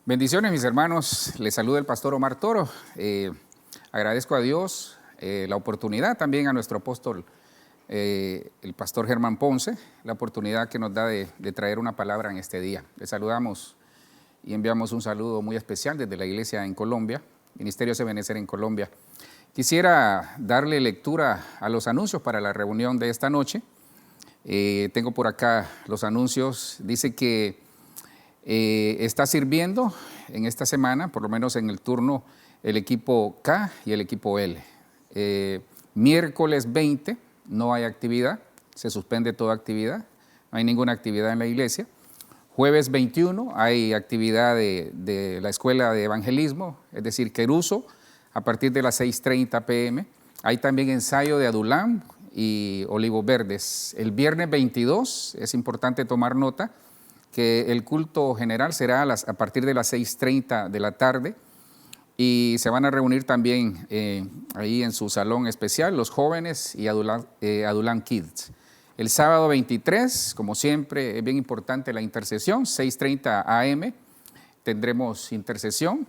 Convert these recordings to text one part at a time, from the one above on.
Bendiciones, mis hermanos. Les saluda el pastor Omar Toro. Agradezco a Dios la oportunidad, también a nuestro apóstol, el pastor Germán Ponce, la oportunidad que nos da de traer una palabra en este día. Les saludamos y enviamos un saludo muy especial desde la iglesia en Colombia, Ministerio Ebenezer en Colombia. Quisiera darle lectura a los anuncios para la reunión de esta noche. Tengo por acá los anuncios. Dice que está sirviendo en esta semana, por lo menos en el turno, el equipo K y el equipo L. Miércoles 20 no hay actividad, se suspende toda actividad, no hay ninguna actividad en la iglesia. Jueves 21 hay actividad de la escuela de evangelismo, es decir, Queruso, a partir de las 6:30 p.m. Hay también ensayo de Adulam y Olivos Verdes. El viernes 22, es importante tomar nota, que el culto general será a partir de las 6:30 de la tarde y se van a reunir también ahí en su salón especial los jóvenes y Adulam Kids. El sábado 23, como siempre, es bien importante la intercesión, 6:30 a.m. tendremos intercesión.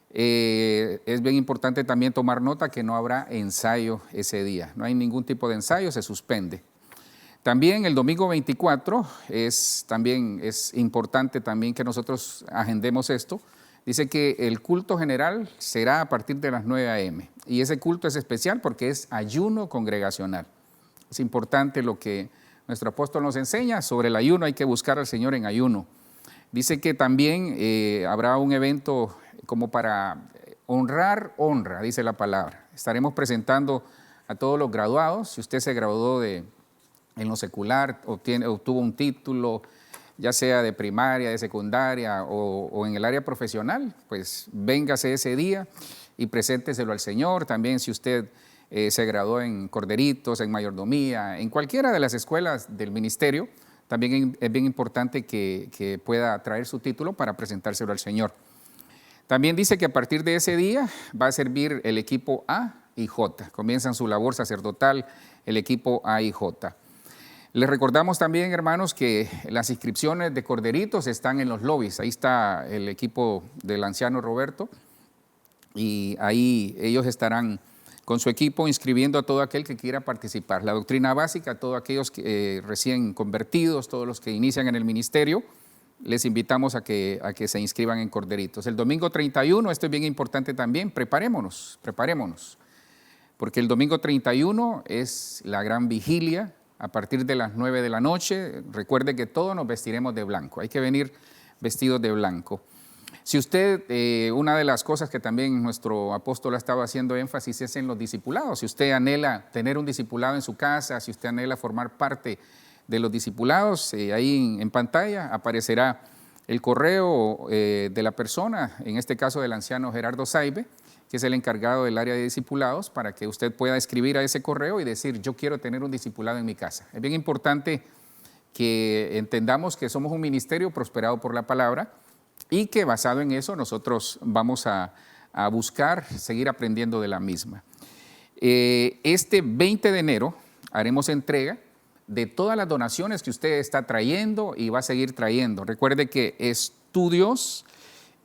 Es bien importante también tomar nota que no habrá ensayo ese día, no hay ningún tipo de ensayo, se suspende. También el domingo 24 es importante también que nosotros agendemos esto. Dice que el culto general será a partir de las 9 a.m. y ese culto es especial porque es ayuno congregacional. Es importante lo que nuestro apóstol nos enseña sobre el ayuno, hay que buscar al Señor en ayuno. Dice que también habrá un evento como para honra, dice la palabra. Estaremos presentando a todos los graduados. Si usted se graduó en lo secular, obtuvo un título, ya sea de primaria, de secundaria o en el área profesional, pues véngase ese día y presénteselo al Señor. También si usted se graduó en Corderitos, en Mayordomía, en cualquiera de las escuelas del ministerio, también es bien importante que pueda traer su título para presentárselo al Señor. También dice que a partir de ese día va a servir el equipo A y J. Comienzan su labor sacerdotal el equipo A y J. Les recordamos también, hermanos, que las inscripciones de Corderitos están en los lobbies. Ahí está el equipo del anciano Roberto y ahí ellos estarán con su equipo inscribiendo a todo aquel que quiera participar. La doctrina básica, todos aquellos recién convertidos, todos los que inician en el ministerio, les invitamos a que se inscriban en Corderitos. El domingo 31, esto es bien importante también, preparémonos, porque el domingo 31 es la gran vigilia. A partir de las 9 de la noche, recuerde que todos nos vestiremos de blanco, hay que venir vestidos de blanco. Si usted, una de las cosas que también nuestro apóstol ha estado haciendo énfasis es en los discipulados. Si usted anhela tener un discipulado en su casa, si usted anhela formar parte de los discipulados, ahí en pantalla aparecerá el correo de la persona, en este caso del anciano Gerardo Saibe, que es el encargado del área de discipulados, para que usted pueda escribir a ese correo y decir, yo quiero tener un discipulado en mi casa. Es bien importante que entendamos que somos un ministerio prosperado por la palabra y que basado en eso nosotros vamos a buscar seguir aprendiendo de la misma. Este 20 de enero haremos entrega de todas las donaciones que usted está trayendo y va a seguir trayendo. Recuerde que Estudios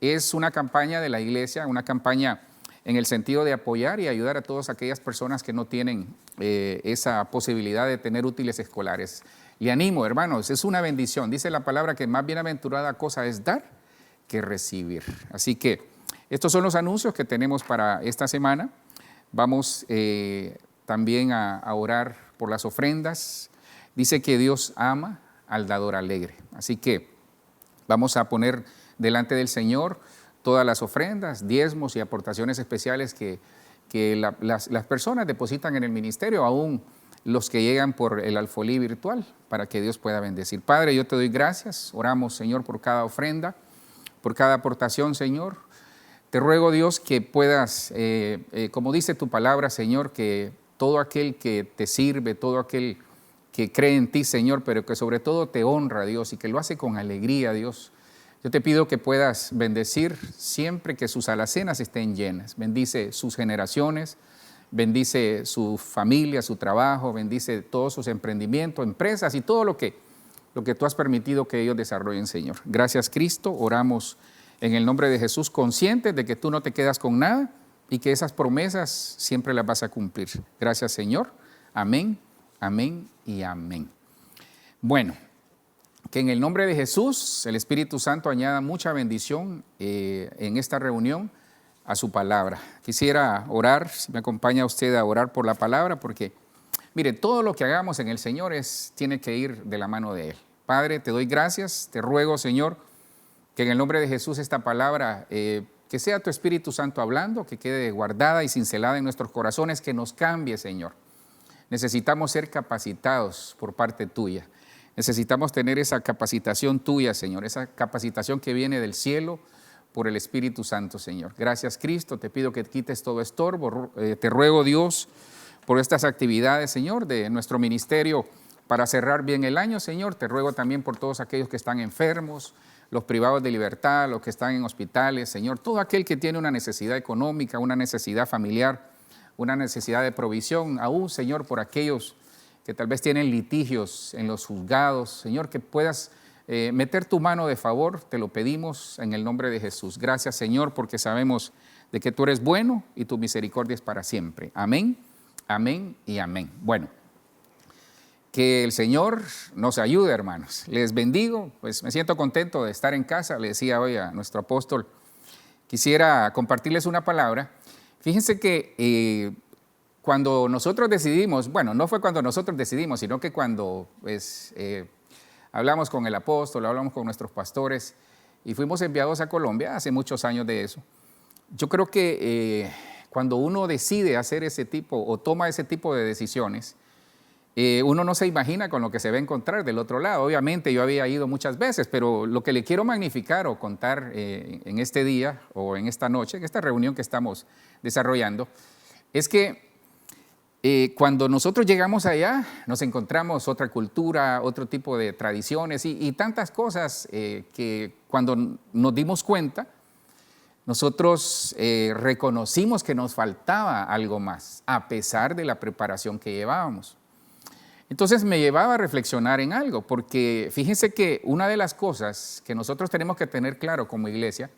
es una campaña de la iglesia, una campaña en el sentido de apoyar y ayudar a todas aquellas personas que no tienen esa posibilidad de tener útiles escolares. Le animo, hermanos, es una bendición. Dice la palabra que más bienaventurada cosa es dar que recibir. Así que estos son los anuncios que tenemos para esta semana. Vamos también a orar por las ofrendas. Dice que Dios ama al dador alegre. Así que vamos a poner delante del Señor todas las ofrendas, diezmos y aportaciones especiales que las personas depositan en el ministerio, aún los que llegan por el alfolí virtual, para que Dios pueda bendecir. Padre, yo te doy gracias, oramos, Señor, por cada ofrenda, por cada aportación, Señor. Te ruego, Dios, que puedas, como dice tu palabra, Señor, que todo aquel que te sirve, todo aquel que cree en ti, Señor, pero que sobre todo te honra, Dios, y que lo hace con alegría, Dios. Yo te pido que puedas bendecir siempre que sus alacenas estén llenas. Bendice sus generaciones, bendice su familia, su trabajo, bendice todos sus emprendimientos, empresas y todo lo que tú has permitido que ellos desarrollen, Señor. Gracias, Cristo. Oramos en el nombre de Jesús, conscientes de que tú no te quedas con nada y que esas promesas siempre las vas a cumplir. Gracias, Señor. Amén, amén y amén. Bueno, que en el nombre de Jesús el Espíritu Santo añada mucha bendición en esta reunión a su palabra. Quisiera orar, si me acompaña usted a orar por la palabra, porque mire, todo lo que hagamos en el Señor tiene que ir de la mano de Él. Padre, te doy gracias, te ruego, Señor, que en el nombre de Jesús esta palabra, que sea tu Espíritu Santo hablando, que quede guardada y cincelada en nuestros corazones, que nos cambie, Señor. Necesitamos ser capacitados por parte tuya. Necesitamos tener esa capacitación tuya, Señor, esa capacitación que viene del cielo por el Espíritu Santo, Señor. Gracias, Cristo. Te pido que quites todo estorbo. Te ruego, Dios, por estas actividades, Señor, de nuestro ministerio para cerrar bien el año, Señor. Te ruego también por todos aquellos que están enfermos, los privados de libertad, los que están en hospitales, Señor. Todo aquel que tiene una necesidad económica, una necesidad familiar, una necesidad de provisión, aún, Señor, por aquellos que tal vez tienen litigios en los juzgados, Señor, que puedas meter tu mano de favor, te lo pedimos en el nombre de Jesús. Gracias, Señor, porque sabemos de que tú eres bueno y tu misericordia es para siempre. Amén, amén y amén. Bueno, que el Señor nos ayude, hermanos. Les bendigo, pues me siento contento de estar en casa. Le decía hoy a nuestro apóstol, quisiera compartirles una palabra. Fíjense que cuando nosotros decidimos, bueno, no fue cuando nosotros decidimos, sino que cuando pues, hablamos con el apóstol, hablamos con nuestros pastores y fuimos enviados a Colombia hace muchos años de eso. Yo creo que cuando uno decide hacer ese tipo o toma ese tipo de decisiones, uno no se imagina con lo que se va a encontrar del otro lado. Obviamente yo había ido muchas veces, pero lo que le quiero magnificar o contar en este día o en esta noche, en esta reunión que estamos desarrollando, es que cuando nosotros llegamos allá, nos encontramos otra cultura, otro tipo de tradiciones y tantas cosas que cuando nos dimos cuenta, nosotros reconocimos que nos faltaba algo más, a pesar de la preparación que llevábamos. Entonces me llevaba a reflexionar en algo, porque fíjense que una de las cosas que nosotros tenemos que tener claro como iglesia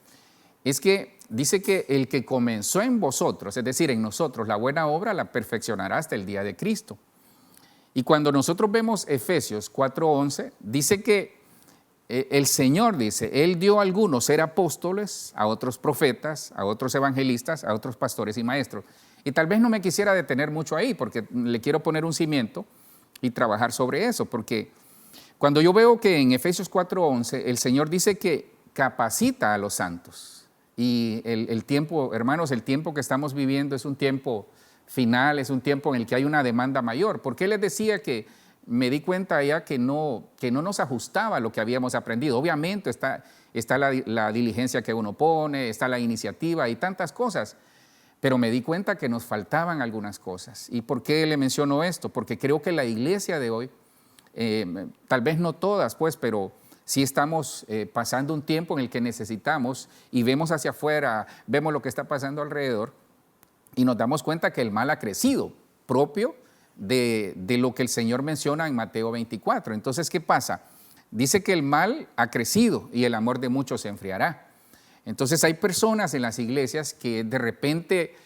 es que dice que el que comenzó en vosotros, es decir, en nosotros, la buena obra la perfeccionará hasta el día de Cristo. Y cuando nosotros vemos Efesios 4:11, dice que el Señor dice, Él dio a algunos ser apóstoles, a otros profetas, a otros evangelistas, a otros pastores y maestros. Y tal vez no me quisiera detener mucho ahí, porque le quiero poner un cimiento y trabajar sobre eso, porque cuando yo veo que en Efesios 4:11 el Señor dice que capacita a los santos, y el tiempo, hermanos, el tiempo que estamos viviendo es un tiempo final, es un tiempo en el que hay una demanda mayor. ¿Por qué les decía que me di cuenta ya que no nos ajustaba a lo que habíamos aprendido? Obviamente está la diligencia que uno pone, está la iniciativa y tantas cosas, pero me di cuenta que nos faltaban algunas cosas. ¿Y por qué le menciono esto? Porque creo que la iglesia de hoy, tal vez no todas, pues, pero sí estamos pasando un tiempo en el que necesitamos y vemos hacia afuera, vemos lo que está pasando alrededor y nos damos cuenta que el mal ha crecido, propio de lo que el Señor menciona en Mateo 24. Entonces, ¿qué pasa? Dice que el mal ha crecido y el amor de muchos se enfriará. Entonces hay personas en las iglesias que de repente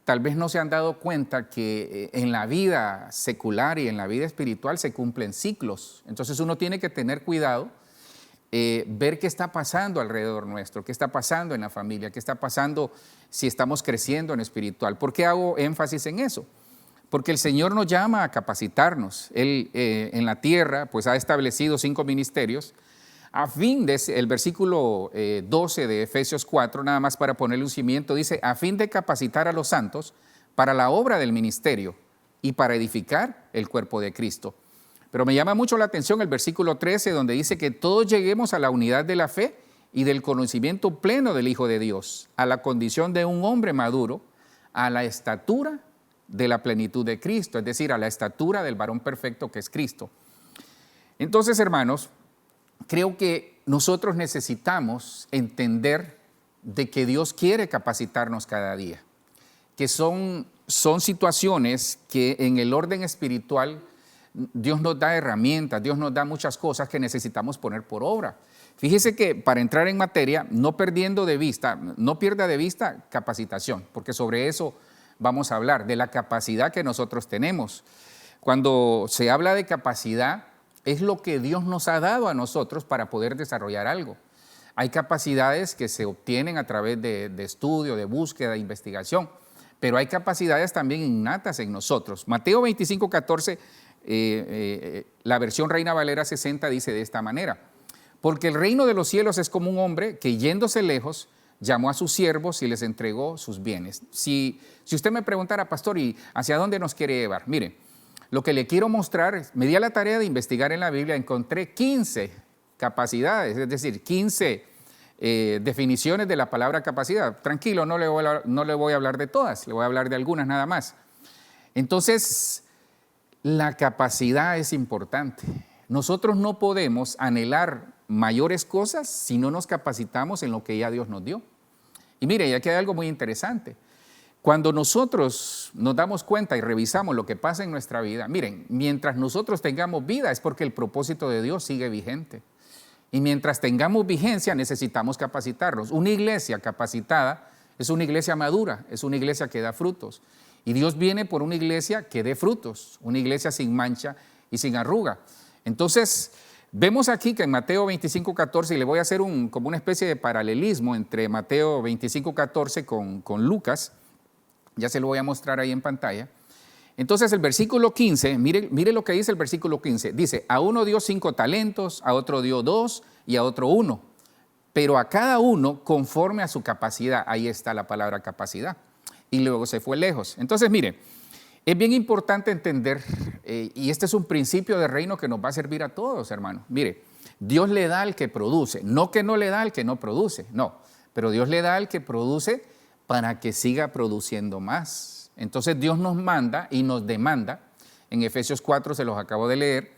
tal vez no se han dado cuenta que en la vida secular y en la vida espiritual se cumplen ciclos. Entonces uno tiene que tener cuidado, ver qué está pasando alrededor nuestro, qué está pasando en la familia, qué está pasando si estamos creciendo en espiritual. ¿Por qué hago énfasis en eso? Porque el Señor nos llama a capacitarnos. Él en la tierra pues ha establecido 5 ministerios a fin de, el versículo 12 de Efesios 4, nada más para ponerle un cimiento, dice, a fin de capacitar a los santos para la obra del ministerio y para edificar el cuerpo de Cristo. Pero me llama mucho la atención el versículo 13, donde dice que todos lleguemos a la unidad de la fe y del conocimiento pleno del Hijo de Dios, a la condición de un hombre maduro, a la estatura de la plenitud de Cristo, es decir, a la estatura del varón perfecto que es Cristo. Entonces, hermanos, creo que nosotros necesitamos entender de que Dios quiere capacitarnos cada día, que son situaciones que en el orden espiritual Dios nos da herramientas, Dios nos da muchas cosas que necesitamos poner por obra. Fíjese que para entrar en materia, no pierda de vista capacitación, porque sobre eso vamos a hablar, de la capacidad que nosotros tenemos. Cuando se habla de capacidad, es lo que Dios nos ha dado a nosotros para poder desarrollar algo. Hay capacidades que se obtienen a través de estudio, de búsqueda, de investigación, pero hay capacidades también innatas en nosotros. Mateo 25:14, la versión Reina Valera 60 dice de esta manera: porque el reino de los cielos es como un hombre que, yéndose lejos, llamó a sus siervos y les entregó sus bienes. Si usted me preguntara, pastor, ¿y hacia dónde nos quiere llevar? Mire, lo que le quiero mostrar, me di a la tarea de investigar en la Biblia, encontré 15 capacidades, es decir, 15 definiciones de la palabra capacidad. Tranquilo, no le voy a hablar de todas, le voy a hablar de algunas nada más. Entonces, la capacidad es importante. Nosotros no podemos anhelar mayores cosas si no nos capacitamos en lo que ya Dios nos dio. Y mire, y aquí hay algo muy interesante. Cuando nosotros nos damos cuenta y revisamos lo que pasa en nuestra vida, miren, mientras nosotros tengamos vida es porque el propósito de Dios sigue vigente. Y mientras tengamos vigencia necesitamos capacitarnos. Una iglesia capacitada es una iglesia madura, es una iglesia que da frutos. Y Dios viene por una iglesia que dé frutos, una iglesia sin mancha y sin arruga. Entonces, vemos aquí que en Mateo 25:14, y le voy a hacer como una especie de paralelismo entre Mateo 25:14 con Lucas, ya se lo voy a mostrar ahí en pantalla. Entonces el versículo 15, mire lo que dice el versículo 15, dice: a uno dio 5 talentos, a otro dio 2 y a otro 1, pero a cada uno conforme a su capacidad. Ahí está la palabra capacidad. Y luego se fue lejos. Entonces mire, es bien importante entender, y este es un principio de reino que nos va a servir a todos, hermanos. Mire, Dios le da al que produce, no que no le da al que no produce, no, pero Dios le da al que produce para que siga produciendo más. Entonces Dios nos manda y nos demanda, en Efesios 4 se los acabo de leer,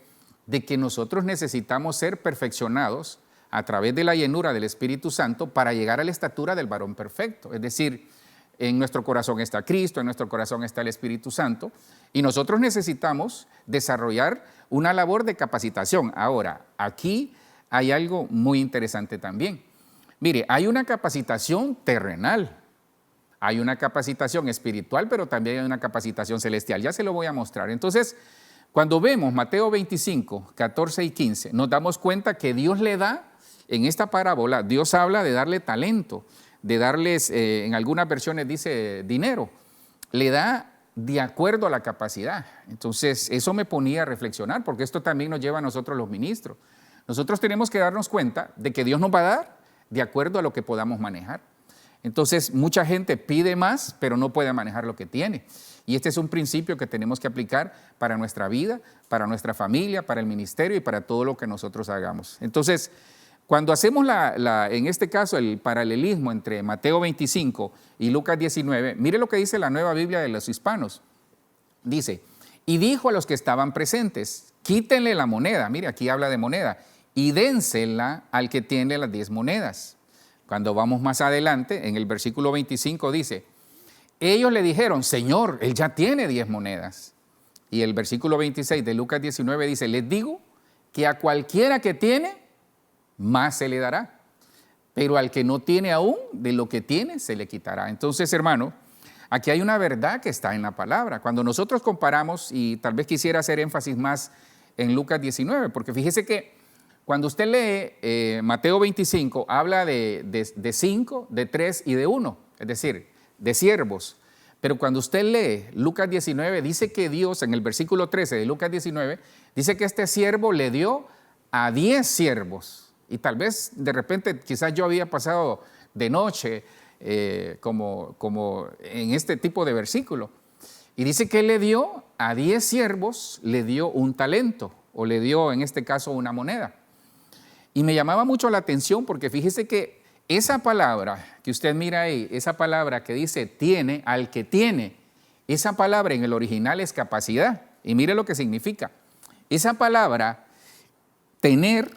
de que nosotros necesitamos ser perfeccionados a través de la llenura del Espíritu Santo para llegar a la estatura del varón perfecto. Es decir, en nuestro corazón está Cristo, en nuestro corazón está el Espíritu Santo, y nosotros necesitamos desarrollar una labor de capacitación. Ahora, aquí hay algo muy interesante también. Mire, hay una capacitación terrenal, hay una capacitación espiritual, pero también hay una capacitación celestial. Ya se lo voy a mostrar. Entonces, cuando vemos Mateo 25, 14 y 15, nos damos cuenta que Dios le da, en esta parábola, Dios habla de darle talento, de darles, en algunas versiones dice dinero, le da de acuerdo a la capacidad. Entonces, eso me ponía a reflexionar, porque esto también nos lleva a nosotros los ministros. Nosotros tenemos que darnos cuenta de que Dios nos va a dar de acuerdo a lo que podamos manejar. Entonces, mucha gente pide más, pero no puede manejar lo que tiene. Y este es un principio que tenemos que aplicar para nuestra vida, para nuestra familia, para el ministerio y para todo lo que nosotros hagamos. Entonces, cuando hacemos en este caso el paralelismo entre Mateo 25 y Lucas 19, mire lo que dice la Nueva Biblia de los Hispanos. Dice: y dijo a los que estaban presentes, quítenle la moneda, mire aquí habla de moneda, y dénsela al que tiene las 10 monedas. Cuando vamos más adelante, en el versículo 25 dice: ellos le dijeron, Señor, él ya tiene 10 monedas. Y el versículo 26 de Lucas 19 dice: les digo que a cualquiera que tiene, más se le dará, pero al que no tiene aún, de lo que tiene se le quitará. Entonces, hermano, aquí hay una verdad que está en la palabra. Cuando nosotros comparamos, y tal vez quisiera hacer énfasis más en Lucas 19, porque fíjese que cuando usted lee Mateo 25, habla de 5, de 3 y de 1, es decir, de siervos. Pero cuando usted lee Lucas 19, dice que Dios, en el versículo 13 de Lucas 19, dice que este siervo le dio a 10 siervos. Y tal vez de repente quizás yo había pasado de noche como en este tipo de versículo. Y dice que le dio a 10 siervos, le dio un talento, o le dio en este caso una moneda. Y me llamaba mucho la atención porque fíjese que esa palabra que usted mira ahí, esa palabra que dice tiene, al que tiene, esa palabra en el original es capacidad. Y mire lo que significa. Esa palabra, tener,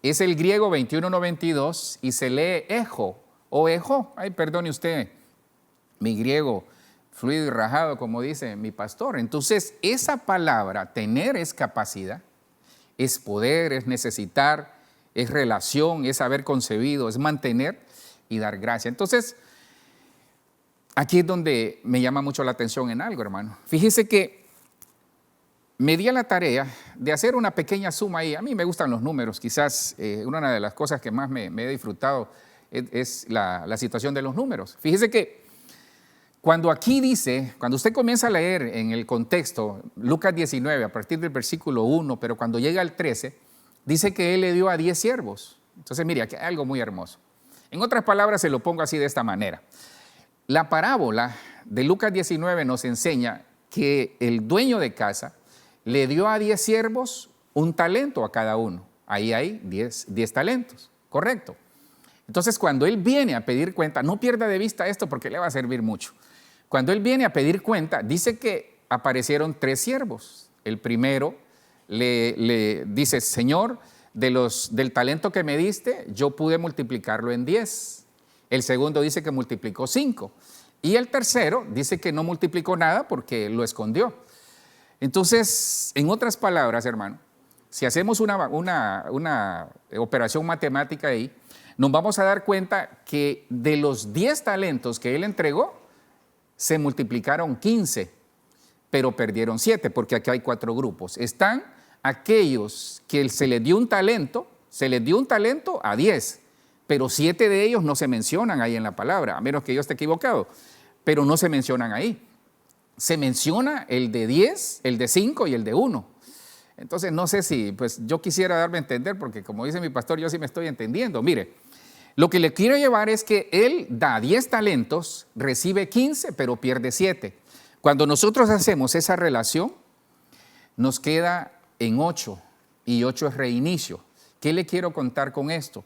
es el griego 2192 y se lee ejo o ejo. Ay, perdone usted, mi griego fluido y rajado, como dice mi pastor. Entonces, esa palabra, tener, es capacidad, es poder, es necesitar, es relación, es haber concebido, es mantener y dar gracia. Entonces, aquí es donde me llama mucho la atención en algo, hermano. Fíjese que me di a la tarea de hacer una pequeña suma ahí. A mí me gustan los números, quizás una de las cosas que más me he disfrutado es la situación de los números. Fíjese que cuando aquí dice, cuando usted comienza a leer en el contexto, Lucas 19, a partir del versículo 1, pero cuando llega al 13, dice que él le dio a 10 siervos. Entonces, mire, aquí hay algo muy hermoso. En otras palabras, se lo pongo así de esta manera. La parábola de Lucas 19 nos enseña que el dueño de casa le dio a 10 siervos un talento a cada uno. Ahí hay 10 talentos, correcto. Entonces, cuando él viene a pedir cuenta, no pierda de vista esto porque le va a servir mucho. Cuando él viene a pedir cuenta, dice que aparecieron 3 siervos. El primero le dice, Señor, del talento que me diste, yo pude multiplicarlo en 10. El segundo dice que multiplicó 5. Y el tercero dice que no multiplicó nada porque lo escondió. Entonces, en otras palabras, hermano, si hacemos una operación matemática ahí, nos vamos a dar cuenta que de los 10 talentos que él entregó, se multiplicaron 15, pero perdieron 7, porque aquí hay 4 grupos. Están aquellos que se les dio un talento a 10, pero 7 de ellos no se mencionan ahí en la palabra, a menos que yo esté equivocado, pero no se mencionan ahí. Se menciona el de 10, el de 5 y el de 1. Entonces no sé si, pues yo quisiera darme a entender, porque como dice mi pastor, yo sí me estoy entendiendo. Mire, lo que le quiero llevar es que él da 10 talentos, recibe 15, pero pierde 7. Cuando nosotros hacemos esa relación, nos queda en 8, y 8 es reinicio. ¿Qué le quiero contar con esto?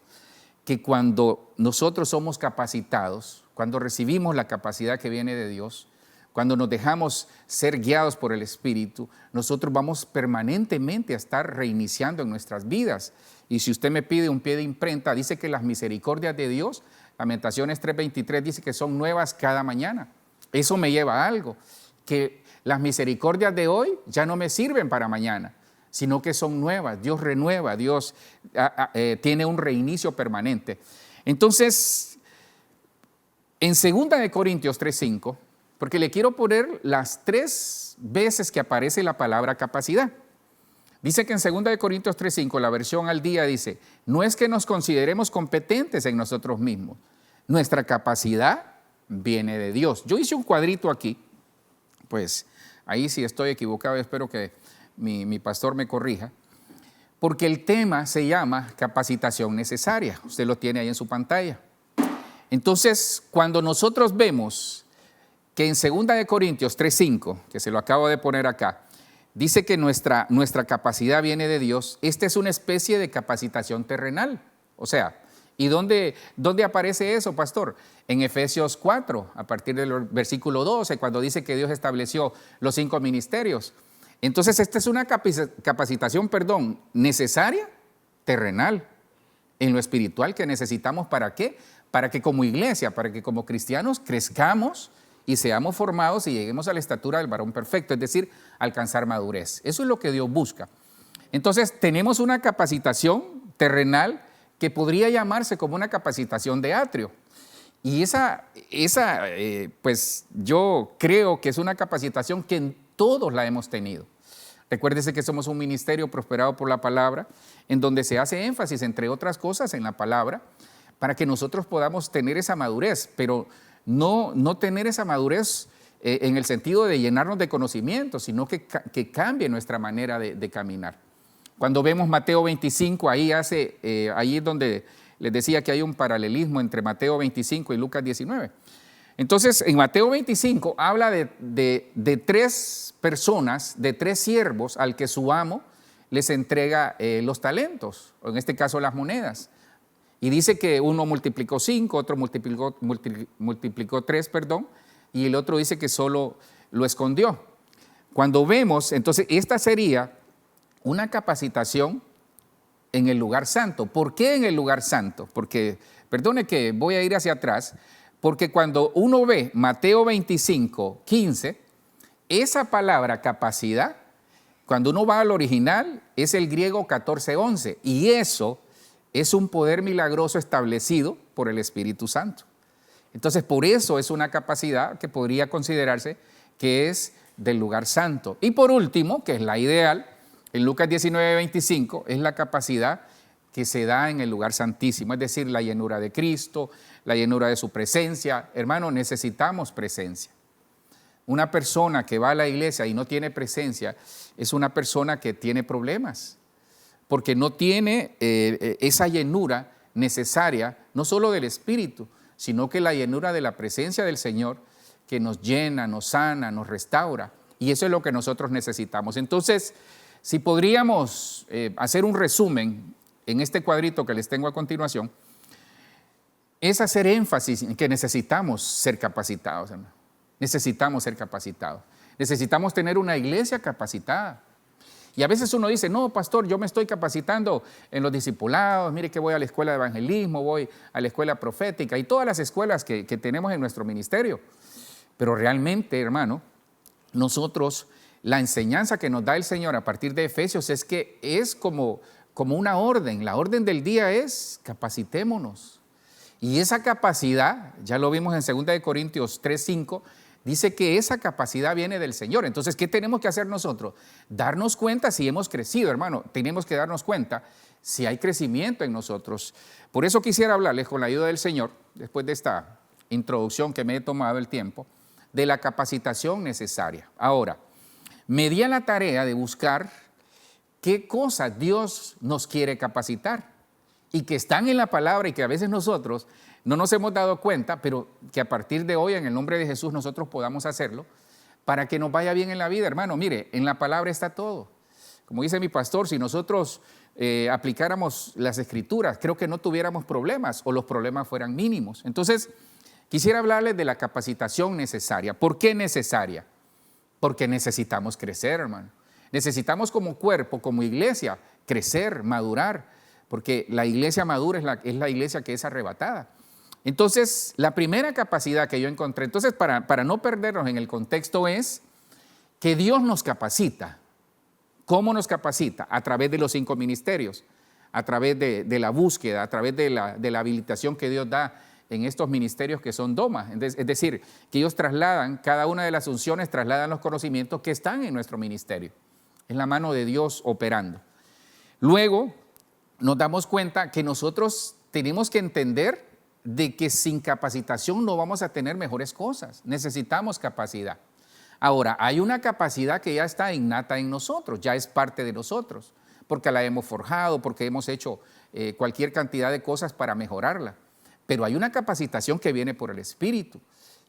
Que cuando nosotros somos capacitados, cuando recibimos la capacidad que viene de Dios, cuando nos dejamos ser guiados por el Espíritu, nosotros vamos permanentemente a estar reiniciando en nuestras vidas. Y si usted me pide un pie de imprenta, dice que las misericordias de Dios, Lamentaciones 3:23 dice que son nuevas cada mañana. Eso me lleva a algo, que las misericordias de hoy ya no me sirven para mañana, sino que son nuevas. Dios renueva, Dios tiene un reinicio permanente. Entonces, en 2 Corintios 3:5, porque le quiero poner las 3 veces que aparece la palabra capacidad. Dice que en 2 Corintios 3:5, la versión al día dice, no es que nos consideremos competentes en nosotros mismos, nuestra capacidad viene de Dios. Yo hice un cuadrito aquí, pues ahí si estoy equivocado, espero que mi pastor me corrija, porque el tema se llama capacitación necesaria. Usted lo tiene ahí en su pantalla. Entonces, cuando nosotros vemos que en 2 Corintios 3:5, que se lo acabo de poner acá, dice que nuestra capacidad viene de Dios, esta es una especie de capacitación terrenal. O sea, ¿y dónde aparece eso, pastor? En Efesios 4, a partir del versículo 12, cuando dice que Dios estableció los 5 ministerios. Entonces, esta es una capacitación, necesaria, terrenal, en lo espiritual que necesitamos. ¿Para qué? Para que como iglesia, para que como cristianos crezcamos y seamos formados y lleguemos a la estatura del varón perfecto, es decir, alcanzar madurez. Eso es lo que Dios busca. Entonces, tenemos una capacitación terrenal que podría llamarse como una capacitación de atrio. Y pues yo creo que es una capacitación que todos la hemos tenido. Recuérdese que somos un ministerio prosperado por la palabra, en donde se hace énfasis, entre otras cosas, en la palabra, para que nosotros podamos tener esa madurez, pero no tener esa madurez en el sentido de llenarnos de conocimiento, sino que cambie nuestra manera de caminar. Cuando vemos Mateo 25, ahí es donde les decía que hay un paralelismo entre Mateo 25 y Lucas 19. Entonces, en Mateo 25 habla de 3 personas, de 3 siervos al que su amo les entrega los talentos, o en este caso las monedas. Y dice que uno multiplicó 5, otro multiplicó 3, y el otro dice que solo lo escondió. Cuando vemos, entonces, esta sería una capacitación en el lugar santo. ¿Por qué en el lugar santo? Porque, perdone que voy a ir hacia atrás, porque cuando uno ve Mateo 25, 15, esa palabra capacidad, cuando uno va al original, es el griego 14:11, y eso es un poder milagroso establecido por el Espíritu Santo. Entonces, por eso es una capacidad que podría considerarse que es del lugar santo. Y por último, que es la ideal, en Lucas 19:25, es la capacidad que se da en el lugar santísimo, es decir, la llenura de Cristo, la llenura de su presencia. Hermano, necesitamos presencia. Una persona que va a la iglesia y no tiene presencia es una persona que tiene problemas, porque no tiene esa llenura necesaria, no solo del Espíritu, sino que la llenura de la presencia del Señor, que nos llena, nos sana, nos restaura. Y eso es lo que nosotros necesitamos. Entonces, si podríamos hacer un resumen en este cuadrito que les tengo a continuación, es hacer énfasis en que necesitamos ser capacitados, hermano. Necesitamos ser capacitados. Necesitamos tener una iglesia capacitada. Y a veces uno dice, no, pastor, yo me estoy capacitando en los discipulados, mire que voy a la escuela de evangelismo, voy a la escuela profética y todas las escuelas que tenemos en nuestro ministerio. Pero realmente, hermano, nosotros, la enseñanza que nos da el Señor a partir de Efesios es que es como una orden. La orden del día es capacitémonos. Y esa capacidad, ya lo vimos en 2 Corintios 3:5, dice que esa capacidad viene del Señor. Entonces, ¿qué tenemos que hacer nosotros? Darnos cuenta si hemos crecido, hermano. Tenemos que darnos cuenta si hay crecimiento en nosotros. Por eso quisiera hablarles con la ayuda del Señor, después de esta introducción que me he tomado el tiempo, de la capacitación necesaria. Ahora, me di a la tarea de buscar qué cosas Dios nos quiere capacitar y que están en la palabra y que a veces nosotros no nos hemos dado cuenta, pero que a partir de hoy, en el nombre de Jesús, nosotros podamos hacerlo para que nos vaya bien en la vida. Hermano, mire, en la palabra está todo. Como dice mi pastor, si nosotros aplicáramos las Escrituras, creo que no tuviéramos problemas o los problemas fueran mínimos. Entonces, quisiera hablarles de la capacitación necesaria. ¿Por qué necesaria? Porque necesitamos crecer, hermano. Necesitamos como cuerpo, como iglesia, crecer, madurar, porque la iglesia madura es la iglesia que es arrebatada. Entonces, la primera capacidad que yo encontré, entonces para no perdernos en el contexto, es que Dios nos capacita. ¿Cómo nos capacita? A través de los 5 ministerios, a través de la búsqueda, a través de la habilitación que Dios da en estos ministerios que son domas. Es decir, que ellos trasladan, cada una de las unciones trasladan los conocimientos que están en nuestro ministerio. Es la mano de Dios operando. Luego, nos damos cuenta que nosotros tenemos que entender de que sin capacitación no vamos a tener mejores cosas. Necesitamos capacidad. Ahora, hay una capacidad que ya está innata en nosotros, ya es parte de nosotros, porque la hemos forjado, porque hemos hecho cualquier cantidad de cosas para mejorarla. Pero hay una capacitación que viene por el Espíritu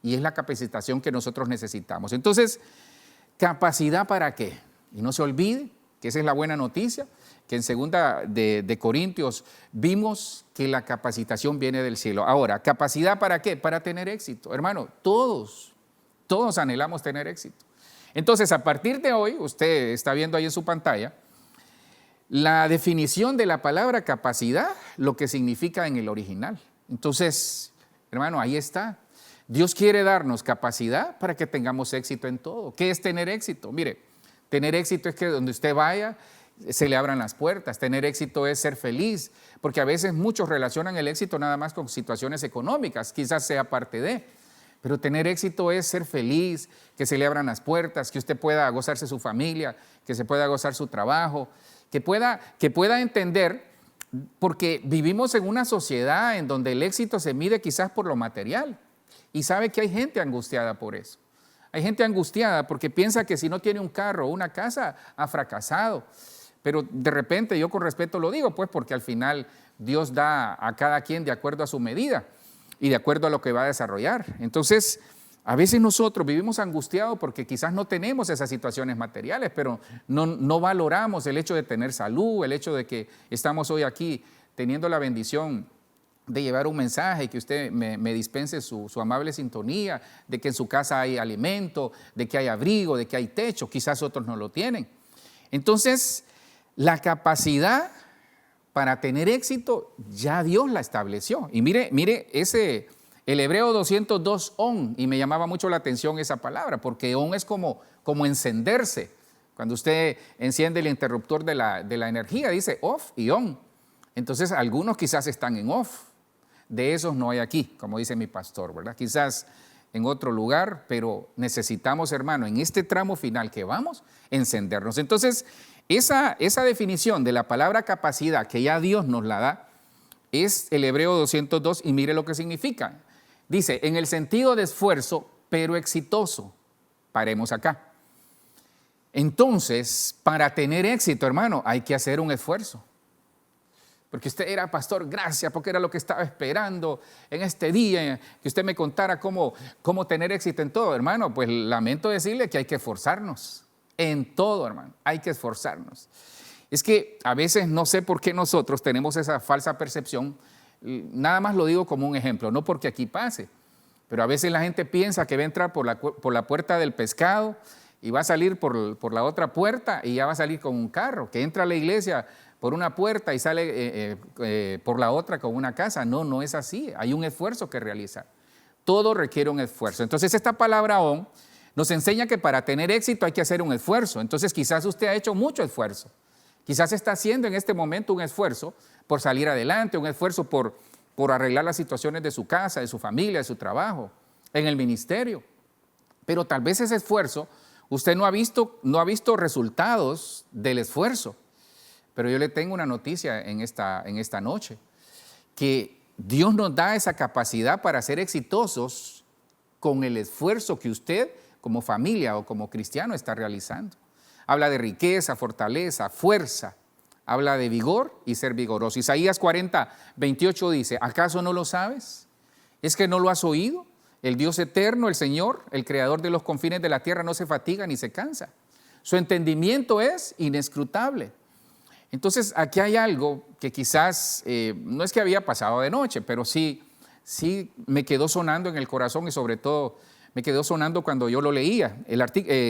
y es la capacitación que nosotros necesitamos. Entonces, ¿capacidad para qué? Y no se olvide que esa es la buena noticia, que en 2 de Corintios vimos que la capacitación viene del cielo. Ahora, ¿capacidad para qué? Para tener éxito. Hermano, todos anhelamos tener éxito. Entonces, a partir de hoy, usted está viendo ahí en su pantalla, la definición de la palabra capacidad, lo que significa en el original. Entonces, hermano, ahí está. Dios quiere darnos capacidad para que tengamos éxito en todo. ¿Qué es tener éxito? Mire, tener éxito es que donde usted vaya, se le abran las puertas. Tener éxito es ser feliz, porque a veces muchos relacionan el éxito nada más con situaciones económicas, quizás sea parte de, pero tener éxito es ser feliz, que se le abran las puertas, que usted pueda gozarse su familia, que se pueda gozar su trabajo, que pueda entender, porque vivimos en una sociedad en donde el éxito se mide quizás por lo material, y sabe que hay gente angustiada por eso. Hay gente angustiada porque piensa que si no tiene un carro o una casa, ha fracasado. Pero de repente, yo con respeto lo digo, pues porque al final Dios da a cada quien de acuerdo a su medida y de acuerdo a lo que va a desarrollar. Entonces, a veces nosotros vivimos angustiados porque quizás no tenemos esas situaciones materiales, pero no valoramos el hecho de tener salud, el hecho de que estamos hoy aquí teniendo la bendición de llevar un mensaje y que usted me dispense su amable sintonía, de que en su casa hay alimento, de que hay abrigo, de que hay techo, quizás otros no lo tienen. Entonces, la capacidad para tener éxito ya Dios la estableció. Y mire el Hebreo 202, on, y me llamaba mucho la atención esa palabra, porque on es como encenderse. Cuando usted enciende el interruptor de la energía, dice off y on. Entonces algunos quizás están en off. De esos no hay aquí, como dice mi pastor, ¿verdad? Quizás en otro lugar, pero necesitamos, hermano, en este tramo final que vamos, encendernos. Entonces, esa definición de la palabra capacidad que ya Dios nos la da es el Hebreo 202 y mire lo que significa. Dice, en el sentido de esfuerzo, pero exitoso. Paremos acá. Entonces, para tener éxito, hermano, hay que hacer un esfuerzo. Porque usted era pastor, gracias, porque era lo que estaba esperando en este día, que usted me contara cómo tener éxito en todo. Hermano, pues lamento decirle que hay que esforzarnos. En todo, hermano, hay que esforzarnos. Es que a veces no sé por qué nosotros tenemos esa falsa percepción. Nada más lo digo como un ejemplo, no porque aquí pase. Pero a veces la gente piensa que va a entrar por la puerta del pescado y va a salir por la otra puerta y ya va a salir con un carro, que entra a la iglesia por una puerta y sale por la otra con una casa. No, no es así. Hay un esfuerzo que realizar. Todo requiere un esfuerzo. Entonces esta palabra on nos enseña que para tener éxito hay que hacer un esfuerzo. Entonces quizás usted ha hecho mucho esfuerzo. Quizás está haciendo en este momento un esfuerzo por salir adelante, un esfuerzo por arreglar las situaciones de su casa, de su familia, de su trabajo, en el ministerio. Pero tal vez ese esfuerzo, usted no ha visto resultados del esfuerzo. Pero yo le tengo una noticia en esta noche, que Dios nos da esa capacidad para ser exitosos con el esfuerzo que usted como familia o como cristiano está realizando. Habla de riqueza, fortaleza, fuerza, habla de vigor y ser vigoroso. Isaías 40, 28 dice, ¿acaso no lo sabes? ¿Es que no lo has oído? El Dios eterno, el Señor, el creador de los confines de la tierra, no se fatiga ni se cansa. Su entendimiento es inescrutable. Entonces, aquí hay algo que quizás no es que había pasado de noche, pero sí me quedó sonando en el corazón y sobre todo me quedó sonando cuando yo lo leía.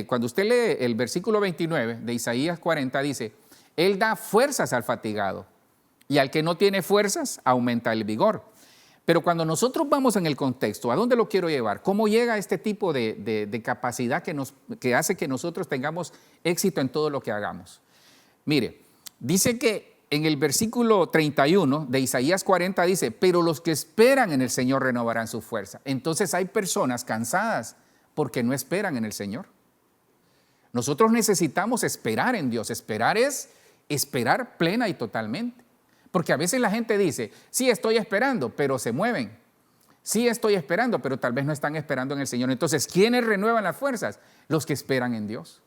Cuando usted lee el versículo 29 de Isaías 40, dice, Él da fuerzas al fatigado y al que no tiene fuerzas aumenta el vigor. Pero cuando nosotros vamos en el contexto, ¿a dónde lo quiero llevar? ¿Cómo llega este tipo de capacidad que hace que nosotros tengamos éxito en todo lo que hagamos? Mire, dice que en el versículo 31 de Isaías 40 dice, pero los que esperan en el Señor renovarán su fuerza. Entonces hay personas cansadas porque no esperan en el Señor. Nosotros necesitamos esperar en Dios. Esperar es esperar plena y totalmente. Porque a veces la gente dice, sí estoy esperando, pero se mueven. Sí estoy esperando, pero tal vez no están esperando en el Señor. Entonces, ¿quiénes renuevan las fuerzas? Los que esperan en Dios.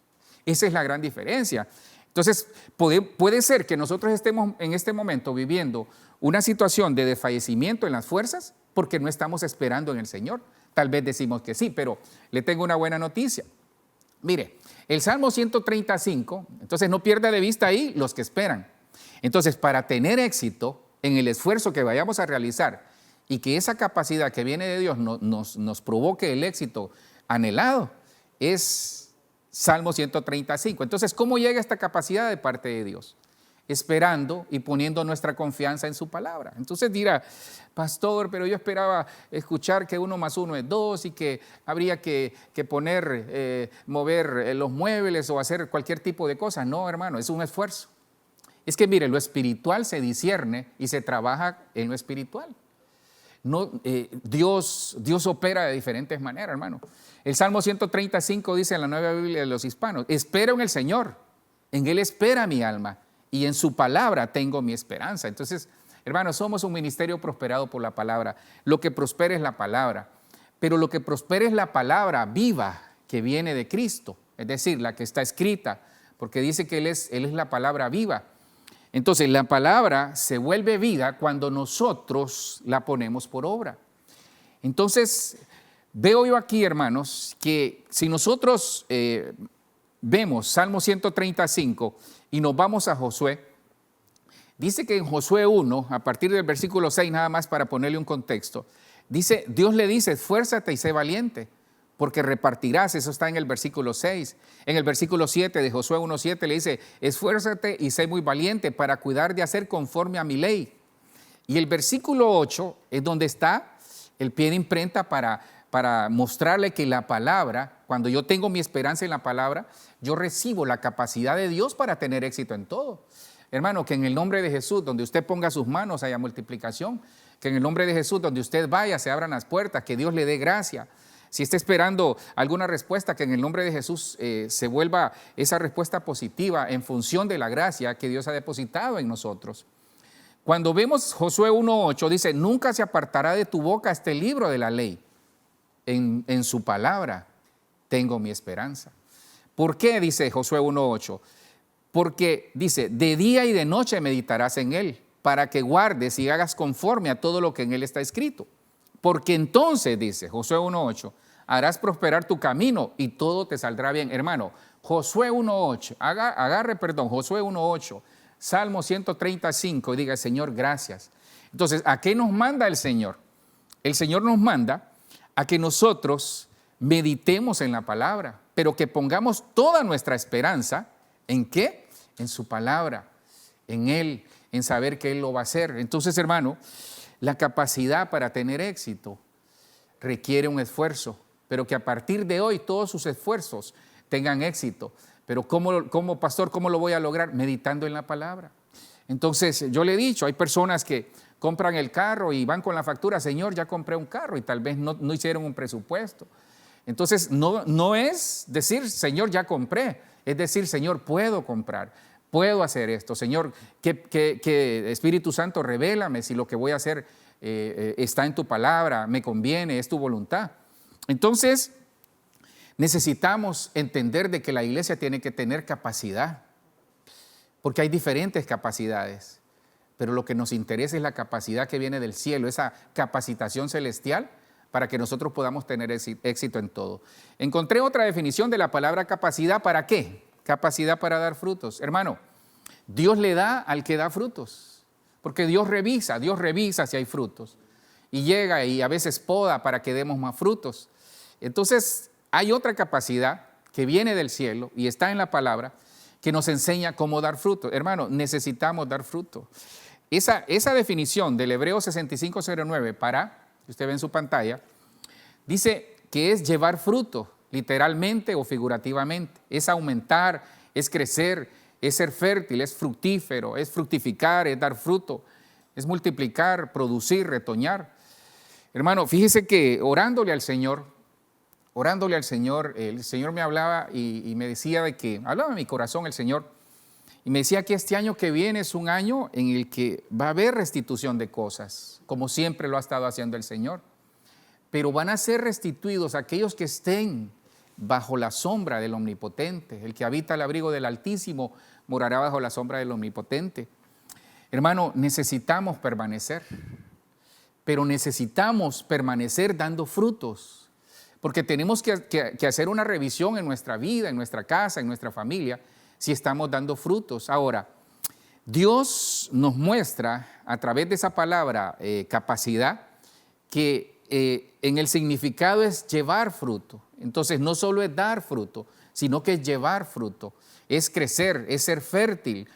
Esa es la gran diferencia. Entonces, puede ser que nosotros estemos en este momento viviendo una situación de desfallecimiento en las fuerzas porque no estamos esperando en el Señor. Tal vez decimos que sí, pero le tengo una buena noticia. Mire, el Salmo 135, entonces no pierda de vista ahí los que esperan. Entonces, para tener éxito en el esfuerzo que vayamos a realizar y que esa capacidad que viene de Dios nos provoque el éxito anhelado, es Salmo 135. Entonces, ¿cómo llega esta capacidad de parte de Dios? Esperando y poniendo nuestra confianza en su palabra. Entonces dirá, pastor, pero yo esperaba escuchar que 1 más 1 es 2 y que habría que mover los muebles o hacer cualquier tipo de cosa. No, hermano, es un esfuerzo. Es que mire, lo espiritual se discierne y se trabaja en lo espiritual. No, Dios opera de diferentes maneras, hermano. El Salmo 135 dice en la Nueva Biblia de los Hispanos, espero en el Señor, en Él espera mi alma y en su palabra tengo mi esperanza. Entonces, hermanos, somos un ministerio prosperado por la palabra. Lo que prospera es la palabra, pero lo que prospera es la palabra viva que viene de Cristo, es decir, la que está escrita, porque dice que Él es la palabra viva. Entonces, la palabra se vuelve vida cuando nosotros la ponemos por obra. Entonces, veo yo aquí, hermanos, que si nosotros vemos Salmo 135 y nos vamos a Josué, dice que en Josué 1, a partir del versículo 6, nada más para ponerle un contexto, dice, Dios le dice, esfuérzate y sé valiente, porque repartirás, eso está en el versículo 6. En el versículo 7 de Josué 1:7 le dice, esfuérzate y sé muy valiente para cuidar de hacer conforme a mi ley. Y el versículo 8 es donde está el pie de imprenta para mostrarle que la palabra, cuando yo tengo mi esperanza en la palabra, yo recibo la capacidad de Dios para tener éxito en todo. Hermano, que en el nombre de Jesús, donde usted ponga sus manos, haya multiplicación. Que en el nombre de Jesús, donde usted vaya, se abran las puertas, que Dios le dé gracia. Si está esperando alguna respuesta, que en el nombre de Jesús se vuelva esa respuesta positiva en función de la gracia que Dios ha depositado en nosotros. Cuando vemos Josué 1:8, dice, nunca se apartará de tu boca este libro de la ley. En su palabra tengo mi esperanza. ¿Por qué? Dice Josué 1:8. Porque dice, de día y de noche meditarás en él, para que guardes y hagas conforme a todo lo que en él está escrito. Porque entonces, dice Josué 1:8, harás prosperar tu camino y todo te saldrá bien. Hermano, Josué 1:8, agarre, Josué 1:8, Salmo 135 y diga, Señor, gracias. Entonces, ¿a qué nos manda el Señor? El Señor nos manda a que nosotros meditemos en la palabra, pero que pongamos toda nuestra esperanza, ¿en qué? En su palabra, en Él, en saber que Él lo va a hacer. Entonces, hermano, la capacidad para tener éxito requiere un esfuerzo, pero que a partir de hoy todos sus esfuerzos tengan éxito. Pero ¿cómo, pastor, cómo lo voy a lograr? Meditando en la palabra. Entonces, yo le he dicho, hay personas que compran el carro y van con la factura, Señor, ya compré un carro, y tal vez no hicieron un presupuesto. Entonces, no es decir, Señor, ya compré, es decir, Señor, puedo comprar, puedo hacer esto. Señor, que Espíritu Santo, revélame si lo que voy a hacer está en tu palabra, me conviene, es tu voluntad. Entonces, necesitamos entender de que la iglesia tiene que tener capacidad, porque hay diferentes capacidades, pero lo que nos interesa es la capacidad que viene del cielo, esa capacitación celestial para que nosotros podamos tener éxito en todo. Encontré otra definición de la palabra capacidad. ¿Para qué? Capacidad para dar frutos. Hermano, Dios le da al que da frutos, porque Dios revisa si hay frutos, y llega y a veces poda para que demos más frutos. Entonces, hay otra capacidad que viene del cielo y está en la palabra que nos enseña cómo dar fruto. Hermano, necesitamos dar fruto. Esa definición del Hebreo 65:09, que usted ve en su pantalla, dice que es llevar fruto, literalmente o figurativamente. Es aumentar, es crecer, es ser fértil, es fructífero, es fructificar, es dar fruto, es multiplicar, producir, retoñar. Hermano, fíjese que orándole al Señor, el Señor me hablaba y me decía hablaba en mi corazón el Señor, y me decía que este año que viene es un año en el que va a haber restitución de cosas, como siempre lo ha estado haciendo el Señor. Pero van a ser restituidos aquellos que estén bajo la sombra del Omnipotente. El que habita al abrigo del Altísimo morará bajo la sombra del Omnipotente. Hermano, necesitamos permanecer, pero necesitamos permanecer dando frutos, porque tenemos que hacer una revisión en nuestra vida, en nuestra casa, en nuestra familia, si estamos dando frutos. Ahora, Dios nos muestra a través de esa palabra capacidad que en el significado es llevar fruto. Entonces, no solo es dar fruto, sino que es llevar fruto, es crecer, es ser fértil.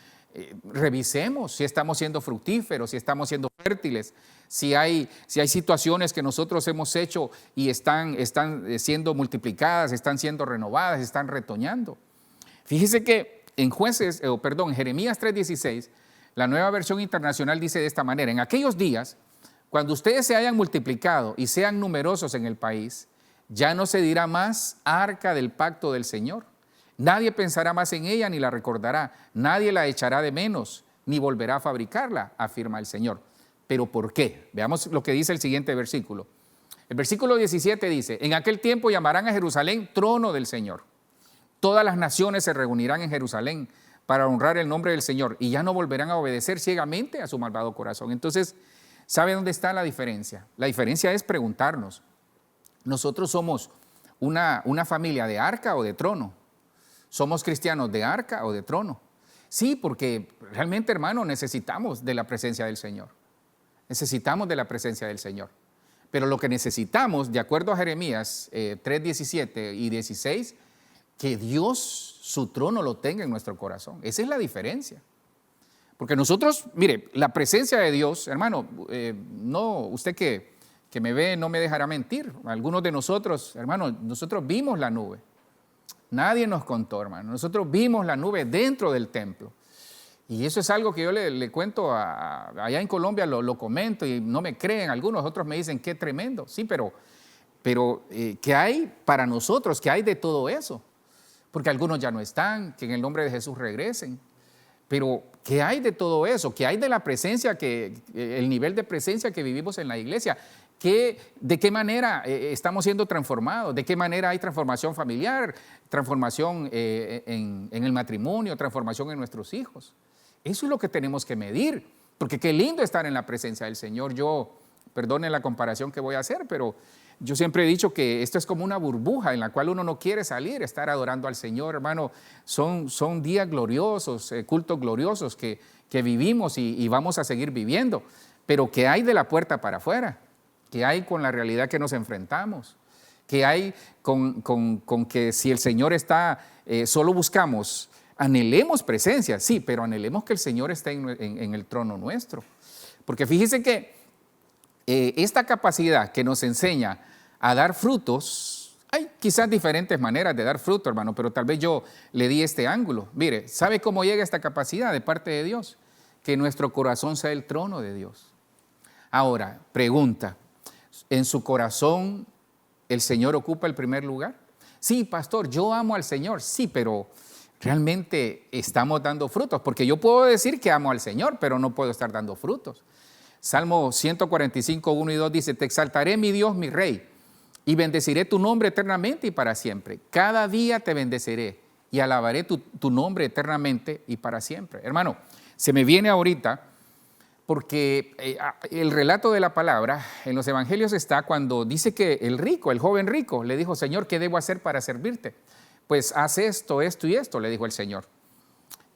Revisemos si estamos siendo fructíferos, si estamos siendo fértiles, si hay situaciones que nosotros hemos hecho y están siendo multiplicadas, están siendo renovadas, están retoñando. Fíjese que en Jeremías 3:16, la Nueva Versión Internacional dice de esta manera: en aquellos días, cuando ustedes se hayan multiplicado y sean numerosos en el país, ya no se dirá más arca del pacto del Señor. Nadie pensará más en ella ni la recordará. Nadie la echará de menos ni volverá a fabricarla, afirma el Señor. ¿Pero por qué? Veamos lo que dice el siguiente versículo. El versículo 17 dice: en aquel tiempo llamarán a Jerusalén trono del Señor. Todas las naciones se reunirán en Jerusalén para honrar el nombre del Señor y ya no volverán a obedecer ciegamente a su malvado corazón. Entonces, ¿sabe dónde está la diferencia? La diferencia es preguntarnos: ¿nosotros somos una familia de arca o de trono? ¿Somos cristianos de arca o de trono? Sí, porque realmente, hermano, necesitamos de la presencia del Señor. Necesitamos de la presencia del Señor. Pero lo que necesitamos, de acuerdo a Jeremías 3:17 y 16, que Dios, su trono, lo tenga en nuestro corazón. Esa es la diferencia. Porque nosotros, mire, la presencia de Dios, hermano, usted que me ve no me dejará mentir. Algunos de nosotros, hermano, nosotros vimos la nube. Nadie nos contó, hermano. Nosotros vimos la nube dentro del templo. Y eso es algo que yo le cuento allá en Colombia, lo comento y no me creen algunos, otros me dicen qué tremendo. Sí, pero ¿qué hay para nosotros? ¿Qué hay de todo eso? Porque algunos ya no están, que en el nombre de Jesús regresen. Pero ¿qué hay de todo eso? ¿Qué hay de la presencia, el nivel de presencia que vivimos en la iglesia? ¿De qué manera estamos siendo transformados? ¿De qué manera hay transformación familiar, transformación en el matrimonio, transformación en nuestros hijos? Eso es lo que tenemos que medir, porque qué lindo estar en la presencia del Señor. Perdone la comparación que voy a hacer, pero yo siempre he dicho que esto es como una burbuja en la cual uno no quiere salir, estar adorando al Señor, hermano. Son días gloriosos, cultos gloriosos que vivimos y vamos a seguir viviendo. Pero ¿qué hay de la puerta para afuera? ¿Qué hay con la realidad que nos enfrentamos? ¿Qué hay con que si el Señor está, solo buscamos, anhelemos presencia? Sí, pero anhelemos que el Señor esté en el trono nuestro. Porque fíjese que esta capacidad que nos enseña a dar frutos, hay quizás diferentes maneras de dar fruto, hermano, pero tal vez yo le di este ángulo. Mire, ¿sabe cómo llega esta capacidad de parte de Dios? Que nuestro corazón sea el trono de Dios. Ahora, pregunta, ¿en su corazón el Señor ocupa el primer lugar? Sí, pastor, yo amo al Señor, sí, pero realmente estamos dando frutos, porque yo puedo decir que amo al Señor, pero no puedo estar dando frutos. Salmo 145, 1 y 2 dice, te exaltaré mi Dios, mi Rey, y bendeciré tu nombre eternamente y para siempre. Cada día te bendeciré y alabaré tu nombre eternamente y para siempre. Hermano, se me viene ahorita porque el relato de la palabra en los evangelios está cuando dice que el joven rico, le dijo, Señor, ¿qué debo hacer para servirte? Pues haz esto, esto y esto, le dijo el Señor.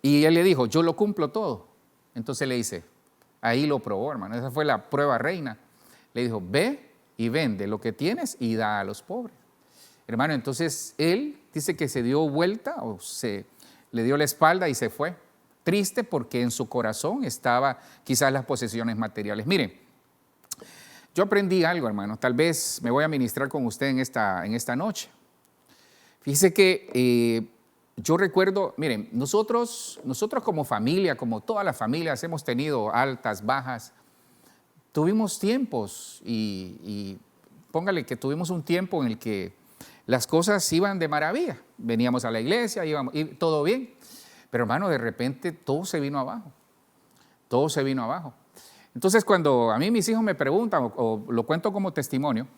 Y él le dijo, yo lo cumplo todo. Entonces le dice, ahí lo probó, hermano, esa fue la prueba reina. Le dijo, ve y vende lo que tienes y da a los pobres. Hermano, entonces él dice que se dio vuelta le dio la espalda y se fue. Triste porque en su corazón estaba quizás las posesiones materiales. Miren, yo aprendí algo, hermano, tal vez me voy a ministrar con usted en esta noche. Fíjese que yo recuerdo, miren, nosotros como familia, como todas las familias, hemos tenido altas, bajas. Tuvimos tiempos y póngale que tuvimos un tiempo en el que las cosas iban de maravilla. Veníamos a la iglesia, y todo bien. Pero hermano, de repente todo se vino abajo. Todo se vino abajo. Entonces cuando a mí mis hijos me preguntan o lo cuento como testimonio,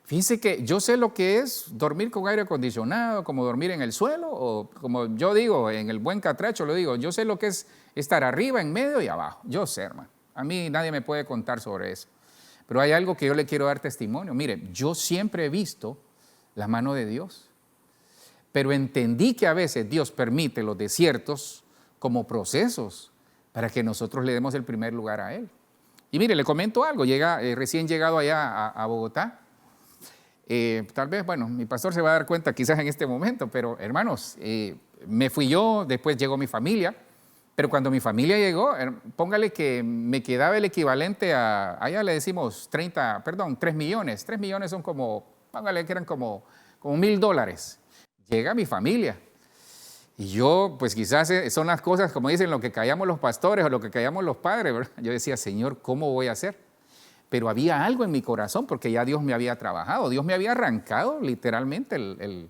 fíjense que yo sé lo que es dormir con aire acondicionado, como dormir en el suelo, o como yo digo, en el buen catracho lo digo, yo sé lo que es estar arriba, en medio y abajo. Yo sé, hermano. A mí nadie me puede contar sobre eso. Pero hay algo que yo le quiero dar testimonio. Mire, yo siempre he visto la mano de Dios, pero entendí que a veces Dios permite los desiertos como procesos para que nosotros le demos el primer lugar a Él. Y mire, le comento algo, recién llegado allá a Bogotá. Tal vez, bueno, mi pastor se va a dar cuenta quizás en este momento, pero hermanos, me fui yo, después llegó mi familia, pero cuando mi familia llegó, póngale que me quedaba el equivalente allá le decimos 3 millones. 3 millones son como, póngale que eran como $1,000. Llega mi familia. Y yo, pues quizás son las cosas, como dicen, lo que callamos los pastores o lo que callamos los padres, ¿verdad? Yo decía, Señor, ¿cómo voy a hacer? Pero había algo en mi corazón porque ya Dios me había trabajado, Dios me había arrancado literalmente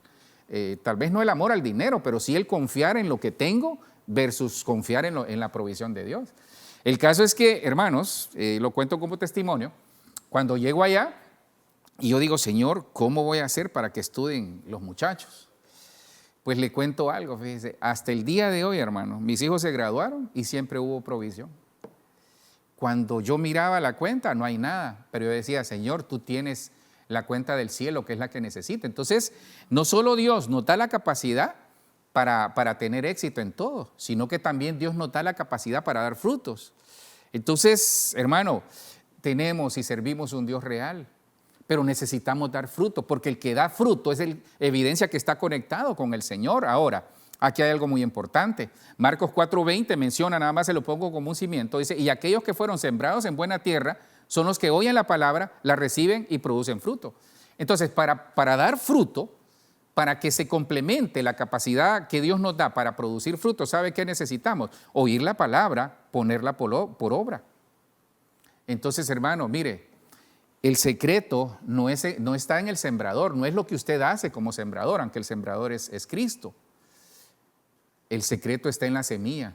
tal vez no el amor al dinero, pero sí el confiar en lo que tengo versus confiar en la provisión de Dios. El caso es que, hermanos, lo cuento como testimonio, cuando llego allá y yo digo, Señor, ¿cómo voy a hacer para que estudien los muchachos? Pues le cuento algo, fíjese, hasta el día de hoy, hermano, mis hijos se graduaron y siempre hubo provisión. Cuando yo miraba la cuenta, no hay nada, pero yo decía, Señor, tú tienes la cuenta del cielo, que es la que necesita. Entonces, no solo Dios nos da la capacidad para tener éxito en todo, sino que también Dios nos da la capacidad para dar frutos. Entonces, hermano, tenemos y servimos un Dios real, pero necesitamos dar fruto, porque el que da fruto es evidencia que está conectado con el Señor. Ahora, aquí hay algo muy importante. Marcos 4:20 menciona, nada más se lo pongo como un cimiento, dice, y aquellos que fueron sembrados en buena tierra son los que oyen la palabra, la reciben y producen fruto. Entonces, para dar fruto, para que se complemente la capacidad que Dios nos da para producir frutos, ¿sabe qué necesitamos? Oír la palabra, ponerla por obra. Entonces, hermano, mire, el secreto no está en el sembrador, no es lo que usted hace como sembrador, aunque el sembrador es Cristo. El secreto está en la semilla.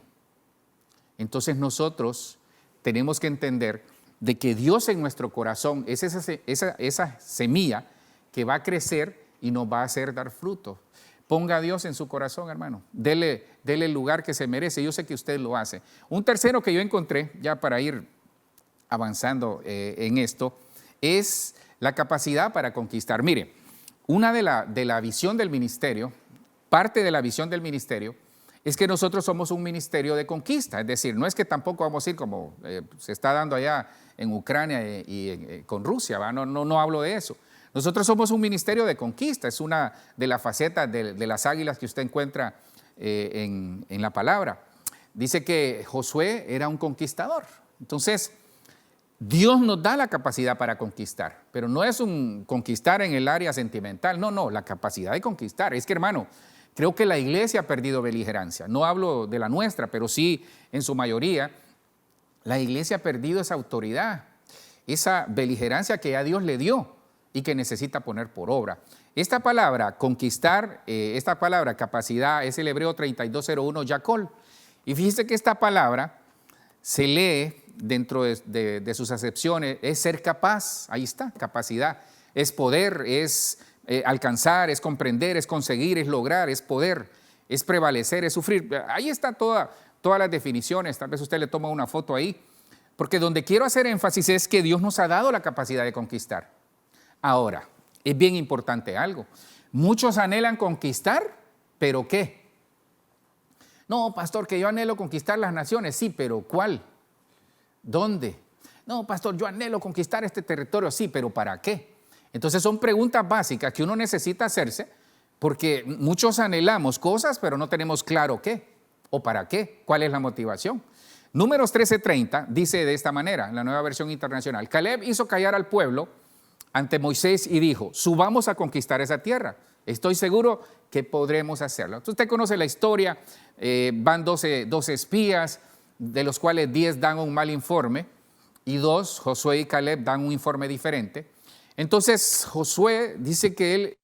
Entonces nosotros tenemos que entender de que Dios en nuestro corazón es esa semilla que va a crecer y nos va a hacer dar fruto. Ponga a Dios en su corazón, hermano. Dele el lugar que se merece. Yo sé que usted lo hace. Un tercero que yo encontré, ya para ir avanzando en esto, es la capacidad para conquistar. Mire, una de la visión del ministerio, parte de la visión del ministerio, es que nosotros somos un ministerio de conquista. Es decir, no es que tampoco vamos a ir como se está dando allá en Ucrania y con Rusia, ¿va? No hablo de eso. Nosotros somos un ministerio de conquista, es una de las facetas de las águilas que usted encuentra en la palabra. Dice que Josué era un conquistador. Entonces, Dios nos da la capacidad para conquistar, pero no es un conquistar en el área sentimental, no, la capacidad de conquistar. Es que, hermano, creo que la iglesia ha perdido beligerancia. No hablo de la nuestra, pero sí en su mayoría, la iglesia ha perdido esa autoridad, esa beligerancia que ya Dios le dio y que necesita poner por obra. Esta palabra, conquistar, esta palabra, capacidad, es el hebreo 3201, yakol. Y fíjese que esta palabra se lee dentro de sus acepciones, es ser capaz, ahí está, capacidad, es poder, es alcanzar, es comprender, es conseguir, es lograr, es poder, es prevalecer, es sufrir. Ahí está todas las definiciones, tal vez usted le toma una foto ahí, porque donde quiero hacer énfasis es que Dios nos ha dado la capacidad de conquistar. Ahora, es bien importante algo. Muchos anhelan conquistar, ¿pero qué? No, pastor, que yo anhelo conquistar las naciones. Sí, pero ¿cuál? ¿Dónde? No, pastor, yo anhelo conquistar este territorio. Sí, pero ¿para qué? Entonces son preguntas básicas que uno necesita hacerse porque muchos anhelamos cosas, pero no tenemos claro qué o para qué, cuál es la motivación. Números 13:30 dice de esta manera, en la Nueva Versión Internacional: Caleb hizo callar al pueblo ante Moisés y dijo, subamos a conquistar esa tierra. Estoy seguro que podremos hacerlo. Usted conoce la historia, van 12 espías, de los cuales 10 dan un mal informe y 2, Josué y Caleb, dan un informe diferente. Entonces Josué dice que él,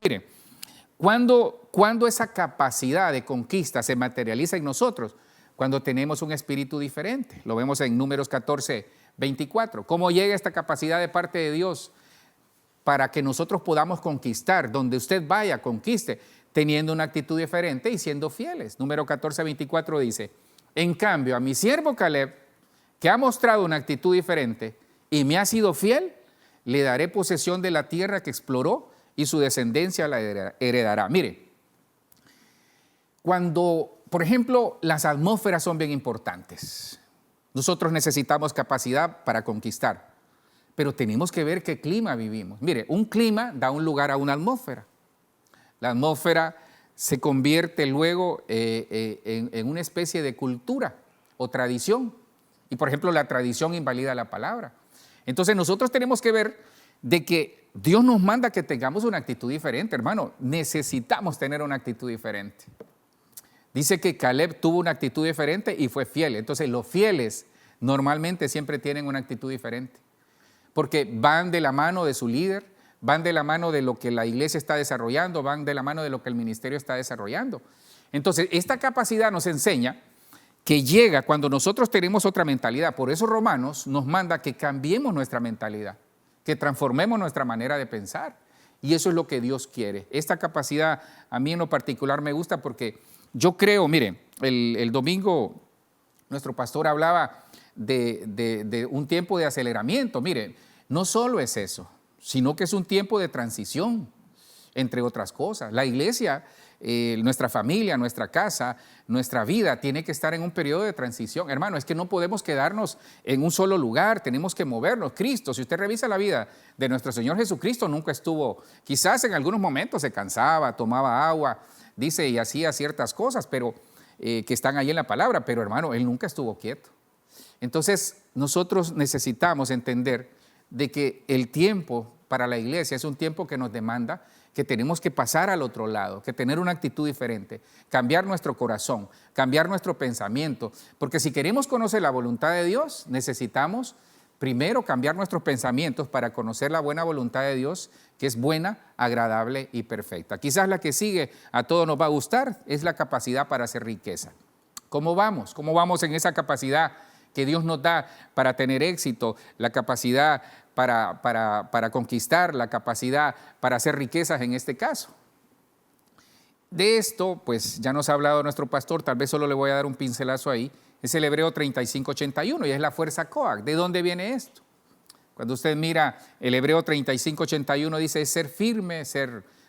mire, cuando esa capacidad de conquista se materializa en nosotros, cuando tenemos un espíritu diferente. Lo vemos en Números 14:24. ¿Cómo llega esta capacidad de parte de Dios para que nosotros podamos conquistar? Donde usted vaya, conquiste, teniendo una actitud diferente y siendo fieles. Número 14:24 dice: en cambio, a mi siervo Caleb, que ha mostrado una actitud diferente y me ha sido fiel, le daré posesión de la tierra que exploró y su descendencia la heredará. Mire, cuando, por ejemplo, las atmósferas son bien importantes, nosotros necesitamos capacidad para conquistar, pero tenemos que ver qué clima vivimos. Mire, un clima da un lugar a una atmósfera. La atmósfera se convierte luego en una especie de cultura o tradición. Y, por ejemplo, la tradición invalida la palabra. Entonces, nosotros tenemos que ver de que Dios nos manda que tengamos una actitud diferente, hermano. Necesitamos tener una actitud diferente. Dice que Caleb tuvo una actitud diferente y fue fiel. Entonces, los fieles normalmente siempre tienen una actitud diferente, porque van de la mano de su líder, van de la mano de lo que la iglesia está desarrollando, van de la mano de lo que el ministerio está desarrollando. Entonces, esta capacidad nos enseña que llega cuando nosotros tenemos otra mentalidad. Por eso Romanos nos manda que cambiemos nuestra mentalidad, que transformemos nuestra manera de pensar. Y eso es lo que Dios quiere. Esta capacidad a mí en lo particular me gusta porque yo creo, mire, el domingo nuestro pastor hablaba de un tiempo de aceleramiento. Mire, no solo es eso, sino que es un tiempo de transición, entre otras cosas. La iglesia, nuestra familia, nuestra casa, nuestra vida tiene que estar en un periodo de transición. Hermano, es que no podemos quedarnos en un solo lugar, tenemos que movernos. Cristo, si usted revisa la vida de nuestro Señor Jesucristo, nunca estuvo, quizás en algunos momentos se cansaba, tomaba agua, dice, y hacía ciertas cosas, pero que están ahí en la palabra, pero hermano, Él nunca estuvo quieto. Entonces, nosotros necesitamos entender de que el tiempo para la iglesia es un tiempo que nos demanda que tenemos que pasar al otro lado, que tener una actitud diferente, cambiar nuestro corazón, cambiar nuestro pensamiento, porque si queremos conocer la voluntad de Dios, necesitamos primero cambiar nuestros pensamientos para conocer la buena voluntad de Dios, que es buena, agradable y perfecta. Quizás la que sigue a todos nos va a gustar, es la capacidad para hacer riqueza. ¿Cómo vamos? ¿Cómo vamos en esa capacidad que Dios nos da para tener éxito, la capacidad para conquistar, la capacidad para hacer riquezas en este caso? De esto, pues ya nos ha hablado nuestro pastor, tal vez solo le voy a dar un pincelazo ahí, es el Hebreo 35:81 y es la fuerza Coag. ¿De dónde viene esto? Cuando usted mira el Hebreo 35:81 dice es ser firme,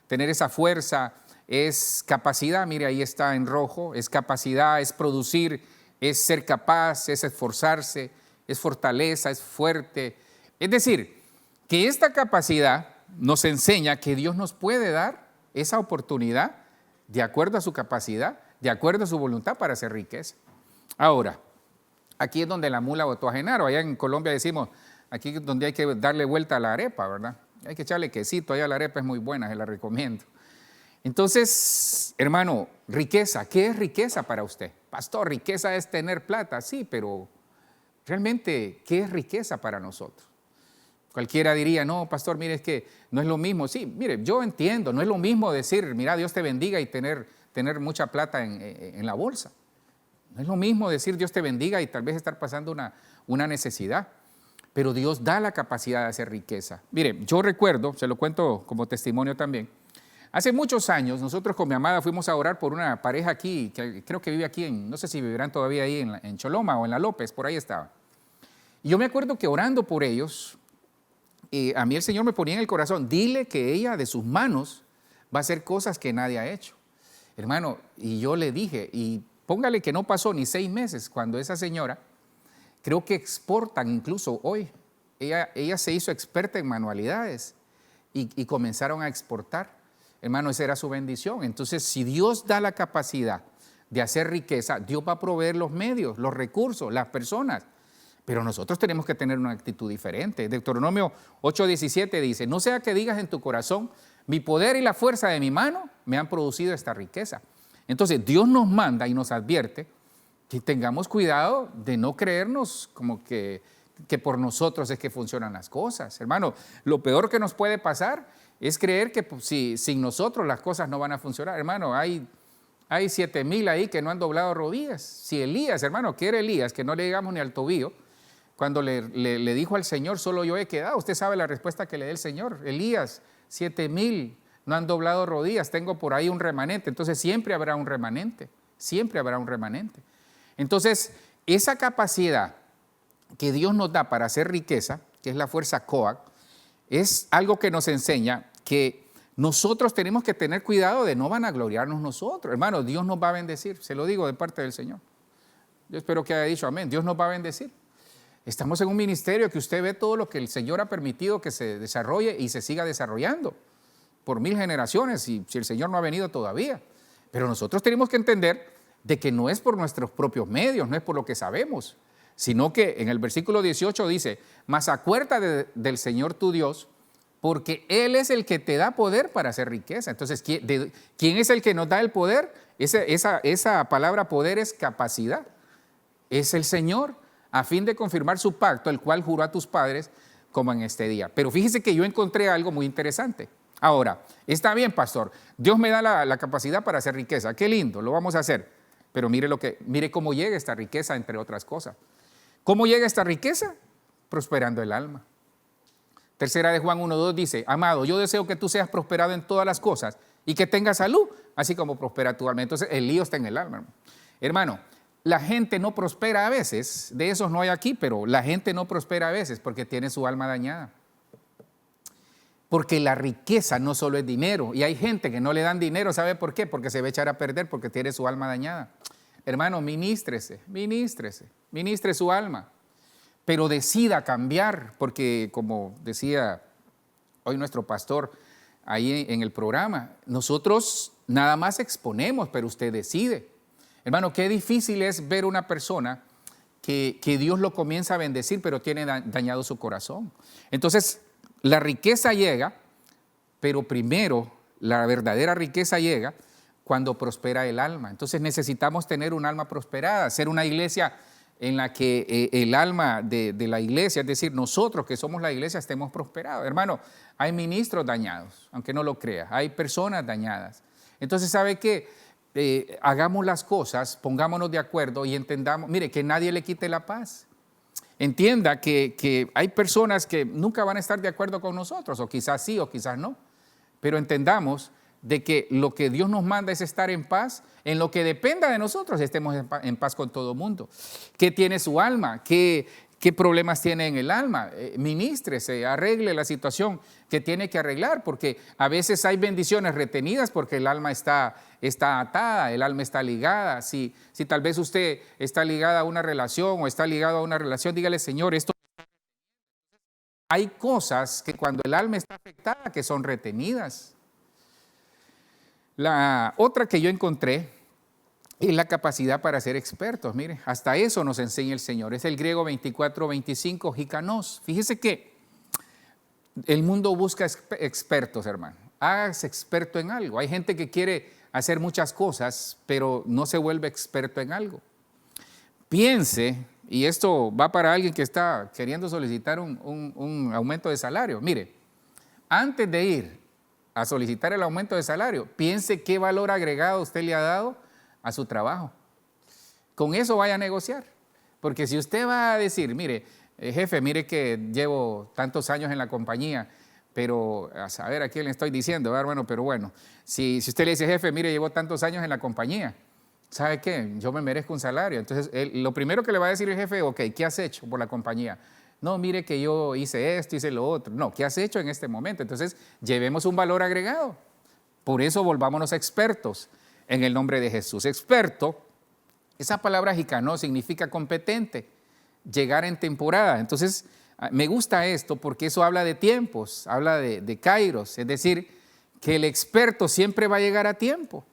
tener esa fuerza, es capacidad, mire ahí está en rojo, es capacidad, es producir, es ser capaz, es esforzarse, es fortaleza, es fuerte. Es decir, que esta capacidad nos enseña que Dios nos puede dar esa oportunidad de acuerdo a su capacidad, de acuerdo a su voluntad para hacer riqueza. Ahora, aquí es donde la mula botó a Genaro. Allá en Colombia decimos, aquí es donde hay que darle vuelta a la arepa, ¿verdad? Hay que echarle quesito, allá la arepa es muy buena, se la recomiendo. Entonces, hermano, riqueza, ¿qué es riqueza para usted? Pastor, riqueza es tener plata, sí, pero realmente, ¿qué es riqueza para nosotros? Cualquiera diría, no, pastor, mire, es que no es lo mismo. Sí, mire, yo entiendo, no es lo mismo decir, mira, Dios te bendiga y tener mucha plata en la bolsa. No es lo mismo decir Dios te bendiga y tal vez estar pasando una necesidad. Pero Dios da la capacidad de hacer riqueza. Mire, yo recuerdo, se lo cuento como testimonio también, hace muchos años nosotros con mi amada fuimos a orar por una pareja aquí, que creo que vive aquí, no sé si vivirán todavía ahí en Choloma o en La López, por ahí estaba. Y yo me acuerdo que orando por ellos, a mí el Señor me ponía en el corazón, dile que ella de sus manos va a hacer cosas que nadie ha hecho. Hermano, y yo le dije, y póngale que no pasó ni 6 meses cuando esa señora, creo que exportan incluso hoy, ella se hizo experta en manualidades y comenzaron a exportar. Hermano, esa era su bendición. Entonces, si Dios da la capacidad de hacer riqueza, Dios va a proveer los medios, los recursos, las personas. Pero nosotros tenemos que tener una actitud diferente. Deuteronomio 8:17 dice, no sea que digas en tu corazón, mi poder y la fuerza de mi mano me han producido esta riqueza. Entonces, Dios nos manda y nos advierte que tengamos cuidado de no creernos como que por nosotros es que funcionan las cosas. Hermano, lo peor que nos puede pasar es creer que si sin nosotros las cosas no van a funcionar. Hermano, hay 7,000 ahí que no han doblado rodillas. Si Elías, hermano, que era Elías, que no le llegamos ni al tobillo, cuando le dijo al Señor, solo yo he quedado. Usted sabe la respuesta que le dio el Señor. Elías, 7,000 no han doblado rodillas, tengo por ahí un remanente. Entonces siempre habrá un remanente, siempre habrá un remanente. Entonces, esa capacidad que Dios nos da para hacer riqueza, que es la fuerza Coag, es algo que nos enseña que nosotros tenemos que tener cuidado de no vanagloriarnos nosotros. Hermano, Dios nos va a bendecir, se lo digo de parte del Señor. Yo espero que haya dicho amén, Dios nos va a bendecir. Estamos en un ministerio que usted ve todo lo que el Señor ha permitido que se desarrolle y se siga desarrollando por 1000 generaciones, y si el Señor no ha venido todavía. Pero nosotros tenemos que entender de que no es por nuestros propios medios, no es por lo que sabemos, sino que en el versículo 18 dice, mas acuérdate del Señor tu Dios, porque Él es el que te da poder para hacer riqueza. Entonces, ¿quién es el que nos da el poder? Esa palabra poder es capacidad. Es el Señor, a fin de confirmar su pacto, el cual juró a tus padres, como en este día. Pero fíjese que yo encontré algo muy interesante. Ahora, está bien, pastor, Dios me da la capacidad para hacer riqueza. Qué lindo, lo vamos a hacer. Pero mire cómo llega esta riqueza, entre otras cosas. ¿Cómo llega esta riqueza? Prosperando el alma. Tercera de Juan 1:2 dice, amado, yo deseo que tú seas prosperado en todas las cosas y que tengas salud, así como prospera tu alma. Entonces, el lío está en el alma. Hermano, la gente no prospera a veces, de esos no hay aquí, pero la gente no prospera a veces porque tiene su alma dañada. Porque la riqueza no solo es dinero, y hay gente que no le dan dinero, ¿sabe por qué? Porque se va a echar a perder, porque tiene su alma dañada. Hermano, ministre su alma, pero decida cambiar, porque como decía hoy nuestro pastor ahí en el programa, nosotros nada más exponemos, pero usted decide. Hermano, qué difícil es ver una persona que Dios lo comienza a bendecir, pero tiene dañado su corazón. Entonces, la riqueza llega, pero primero la verdadera riqueza llega cuando prospera el alma. Entonces necesitamos tener un alma prosperada, ser una iglesia en la que el alma de la iglesia, es decir, nosotros que somos la iglesia, estemos prosperados. Hermano, hay ministros dañados, aunque no lo crea, hay personas dañadas. Entonces, ¿sabe qué? Hagamos las cosas, pongámonos de acuerdo y entendamos, mire, que nadie le quite la paz. Entienda que hay personas que nunca van a estar de acuerdo con nosotros, o quizás sí, o quizás no, pero entendamos de que lo que Dios nos manda es estar en paz, en lo que dependa de nosotros estemos en paz con todo el mundo. ¿Qué tiene su alma? ¿Qué problemas tiene en el alma? Ministrese, arregle la situación que tiene que arreglar, porque a veces hay bendiciones retenidas porque el alma está atada, el alma está ligada. Si tal vez usted está ligada a una relación o está ligado a una relación, dígale, Señor, esto. Hay cosas que cuando el alma está afectada que son retenidas. La otra que yo encontré es la capacidad para ser expertos. Mire, hasta eso nos enseña el Señor. Es el griego 24-25, hikanos. Fíjese que el mundo busca expertos, hermano. Hágase experto en algo. Hay gente que quiere hacer muchas cosas, pero no se vuelve experto en algo. Piense, y esto va para alguien que está queriendo solicitar un aumento de salario. Mire, antes de ir a solicitar el aumento de salario, piense qué valor agregado usted le ha dado a su trabajo. Con eso vaya a negociar. Porque si usted va a decir, mire, jefe, mire que llevo tantos años en la compañía, pero a saber a quién le estoy diciendo, hermano, pero bueno, si usted le dice, jefe, mire, llevo tantos años en la compañía, ¿sabe qué? Yo me merezco un salario. Entonces, lo primero que le va a decir el jefe, ok, ¿qué has hecho por la compañía? No, mire que yo hice esto, hice lo otro. No, ¿qué has hecho en este momento? Entonces, llevemos un valor agregado. Por eso volvámonos expertos en el nombre de Jesús. Experto, esa palabra hikanos significa competente, llegar en temporada. Entonces, me gusta esto porque eso habla de tiempos, habla de kairos, es decir, que el experto siempre va a llegar a tiempo,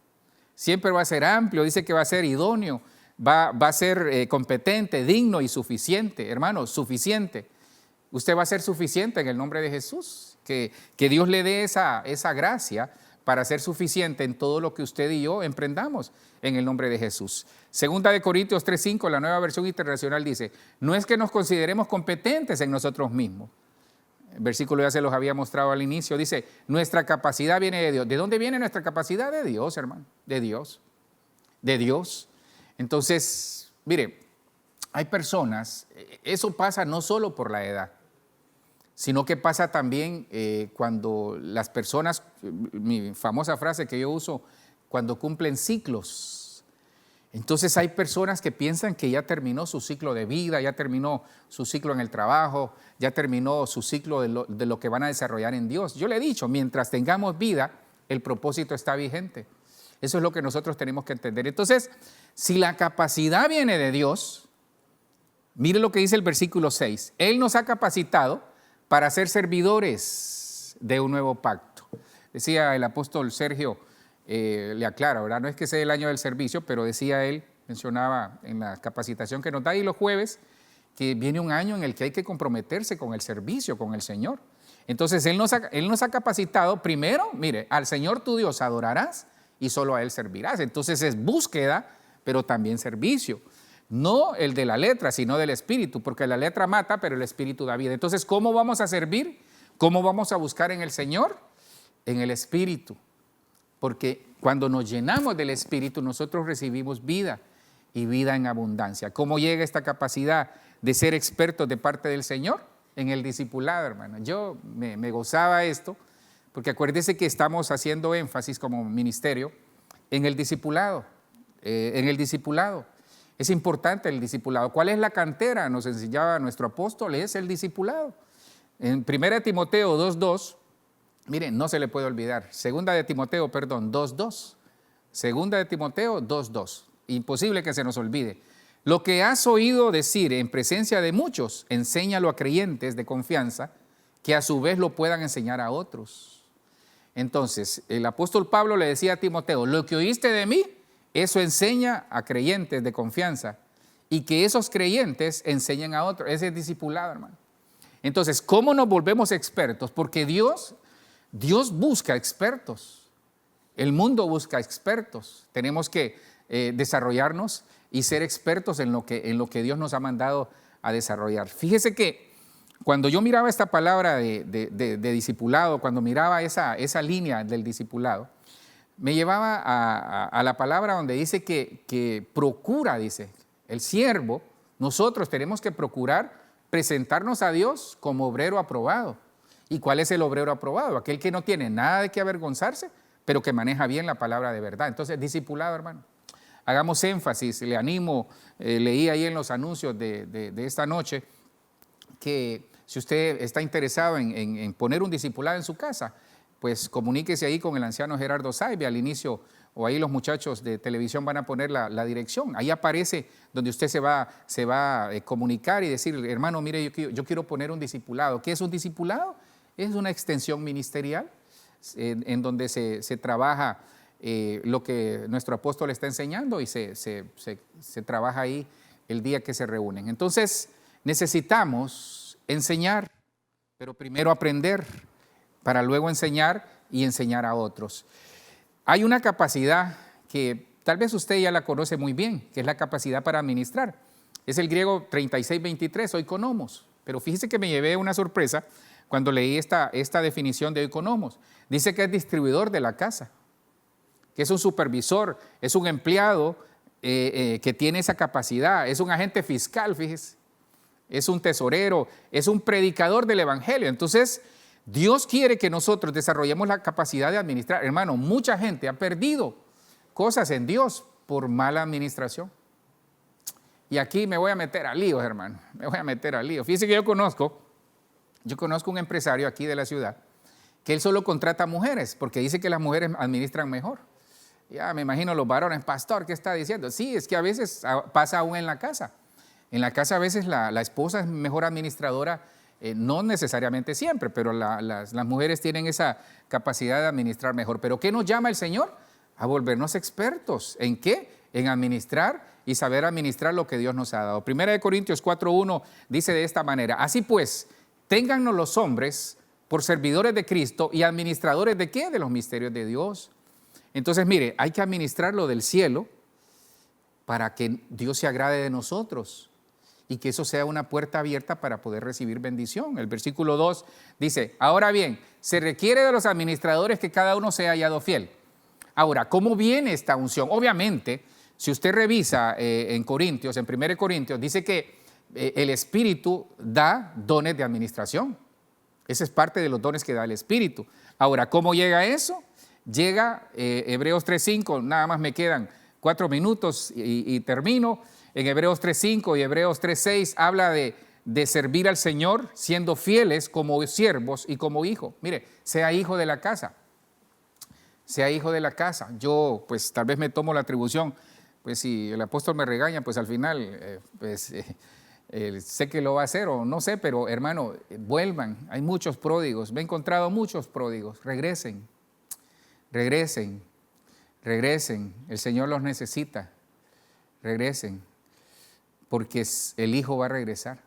siempre va a ser amplio, dice que va a ser idóneo, va a ser competente, digno y suficiente. Hermano, suficiente. Usted va a ser suficiente en el nombre de Jesús. Que Dios le dé esa gracia para ser suficiente en todo lo que usted y yo emprendamos en el nombre de Jesús. Segunda de Corintios 3:5, la Nueva Versión Internacional dice, no es que nos consideremos competentes en nosotros mismos. El versículo ya se los había mostrado al inicio. Dice, nuestra capacidad viene de Dios. ¿De dónde viene nuestra capacidad? De Dios, hermano. De Dios. De Dios. Entonces, mire, hay personas, eso pasa no solo por la edad, sino que pasa también cuando las personas, mi famosa frase que yo uso, cuando cumplen ciclos. Entonces hay personas que piensan que ya terminó su ciclo de vida, ya terminó su ciclo en el trabajo, ya terminó su ciclo de lo que van a desarrollar en Dios. Yo le he dicho, mientras tengamos vida, el propósito está vigente. Eso es lo que nosotros tenemos que entender. Entonces, si la capacidad viene de Dios, mire lo que dice el versículo 6. Él nos ha capacitado para ser servidores de un nuevo pacto. Decía el apóstol Sergio, le aclara, ¿verdad? No es que sea el año del servicio, pero decía él, mencionaba en la capacitación que nos da ahí los jueves, que viene un año en el que hay que comprometerse con el servicio, con el Señor. Entonces, Él nos ha capacitado primero, mire, al Señor tu Dios adorarás y solo a Él servirás. Entonces es búsqueda, pero también servicio. No el de la letra, sino del espíritu, porque la letra mata, pero el espíritu da vida. Entonces, ¿cómo vamos a servir? ¿Cómo vamos a buscar en el Señor? En el espíritu. Porque cuando nos llenamos del espíritu, nosotros recibimos vida y vida en abundancia. ¿Cómo llega esta capacidad de ser expertos de parte del Señor? En el discipulado, hermano. Yo me gozaba esto, porque acuérdese que estamos haciendo énfasis como ministerio en el discipulado. Es importante el discipulado. ¿Cuál es la cantera? Nos enseñaba nuestro apóstol, es el discipulado. En 1 Timoteo 2:2, miren, no se le puede olvidar. 2 Timoteo 2:2. 2 Timoteo 2:2. Imposible que se nos olvide. Lo que has oído decir en presencia de muchos, enséñalo a creyentes de confianza que a su vez lo puedan enseñar a otros. Entonces, el apóstol Pablo le decía a Timoteo, lo que oíste de mí, eso enseña a creyentes de confianza y que esos creyentes enseñen a otros. Ese es discipulado, hermano. Entonces, ¿cómo nos volvemos expertos? Porque Dios busca expertos. El mundo busca expertos. Tenemos que desarrollarnos y ser expertos en lo que Dios nos ha mandado a desarrollar. Fíjese que cuando yo miraba esta palabra de discipulado, cuando miraba esa línea del discipulado, me llevaba a la palabra donde dice que procura, dice, el siervo, nosotros tenemos que procurar presentarnos a Dios como obrero aprobado. ¿Y cuál es el obrero aprobado? Aquel que no tiene nada de qué avergonzarse, pero que maneja bien la palabra de verdad. Entonces, discipulado, hermano. Hagamos énfasis, le animo, leí ahí en los anuncios de esta noche, que si usted está interesado en poner un discipulado en su casa, pues comuníquese ahí con el anciano Gerardo Saibe al inicio, o ahí los muchachos de televisión van a poner la dirección. Ahí aparece donde usted se va a comunicar y decir, hermano, mire, yo quiero poner un discipulado. ¿Qué es un discipulado? Es una extensión ministerial en donde se trabaja lo que nuestro apóstol está enseñando y se trabaja ahí el día que se reúnen. Entonces, necesitamos enseñar, pero primero aprender para luego enseñar y enseñar a otros. Hay una capacidad que tal vez usted ya la conoce muy bien, que es la capacidad para administrar. Es el griego 36:23, oikonomos. Pero fíjese que me llevé una sorpresa cuando leí esta definición de oikonomos. Dice que es distribuidor de la casa, que es un supervisor, es un empleado que tiene esa capacidad, es un agente fiscal, fíjese, es un tesorero, es un predicador del evangelio. Entonces, Dios quiere que nosotros desarrollemos la capacidad de administrar. Hermano, mucha gente ha perdido cosas en Dios por mala administración. Y aquí me voy a meter a líos, hermano, me voy a meter a líos. Fíjese que yo conozco un empresario aquí de la ciudad que él solo contrata mujeres porque dice que las mujeres administran mejor. Ya me imagino los varones, pastor, ¿qué está diciendo? Sí, es que a veces pasa aún en la casa. En la casa a veces la esposa es mejor administradora, no necesariamente siempre, pero las mujeres tienen esa capacidad de administrar mejor. ¿Pero qué nos llama el Señor? A volvernos expertos. ¿En qué? En administrar y saber administrar lo que Dios nos ha dado. 1 Corintios 4:1 dice de esta manera, así pues, téngannos los hombres por servidores de Cristo y administradores ¿de qué? De los misterios de Dios. Entonces, mire, hay que administrar lo del cielo para que Dios se agrade de nosotros y que eso sea una puerta abierta para poder recibir bendición. El versículo 2 dice, ahora bien, se requiere de los administradores que cada uno sea hallado fiel. Ahora, ¿cómo viene esta unción? Obviamente, si usted revisa en 1 Corintios, dice que el Espíritu da dones de administración. Esa es parte de los dones que da el Espíritu. Ahora, ¿cómo llega eso? Llega Hebreos 3:5, nada más me quedan 4 minutos y termino. En Hebreos 3:5 y Hebreos 3:6 habla de servir al Señor siendo fieles como siervos y como hijo. Mire, sea hijo de la casa. Sea hijo de la casa. Yo pues tal vez me tomo la atribución, pues si el apóstol me regaña, pues al final sé que lo va a hacer o no sé, pero hermano, vuelvan. Hay muchos pródigos, me he encontrado muchos pródigos, regresen. Regresen, el Señor los necesita, regresen, porque el Hijo va a regresar.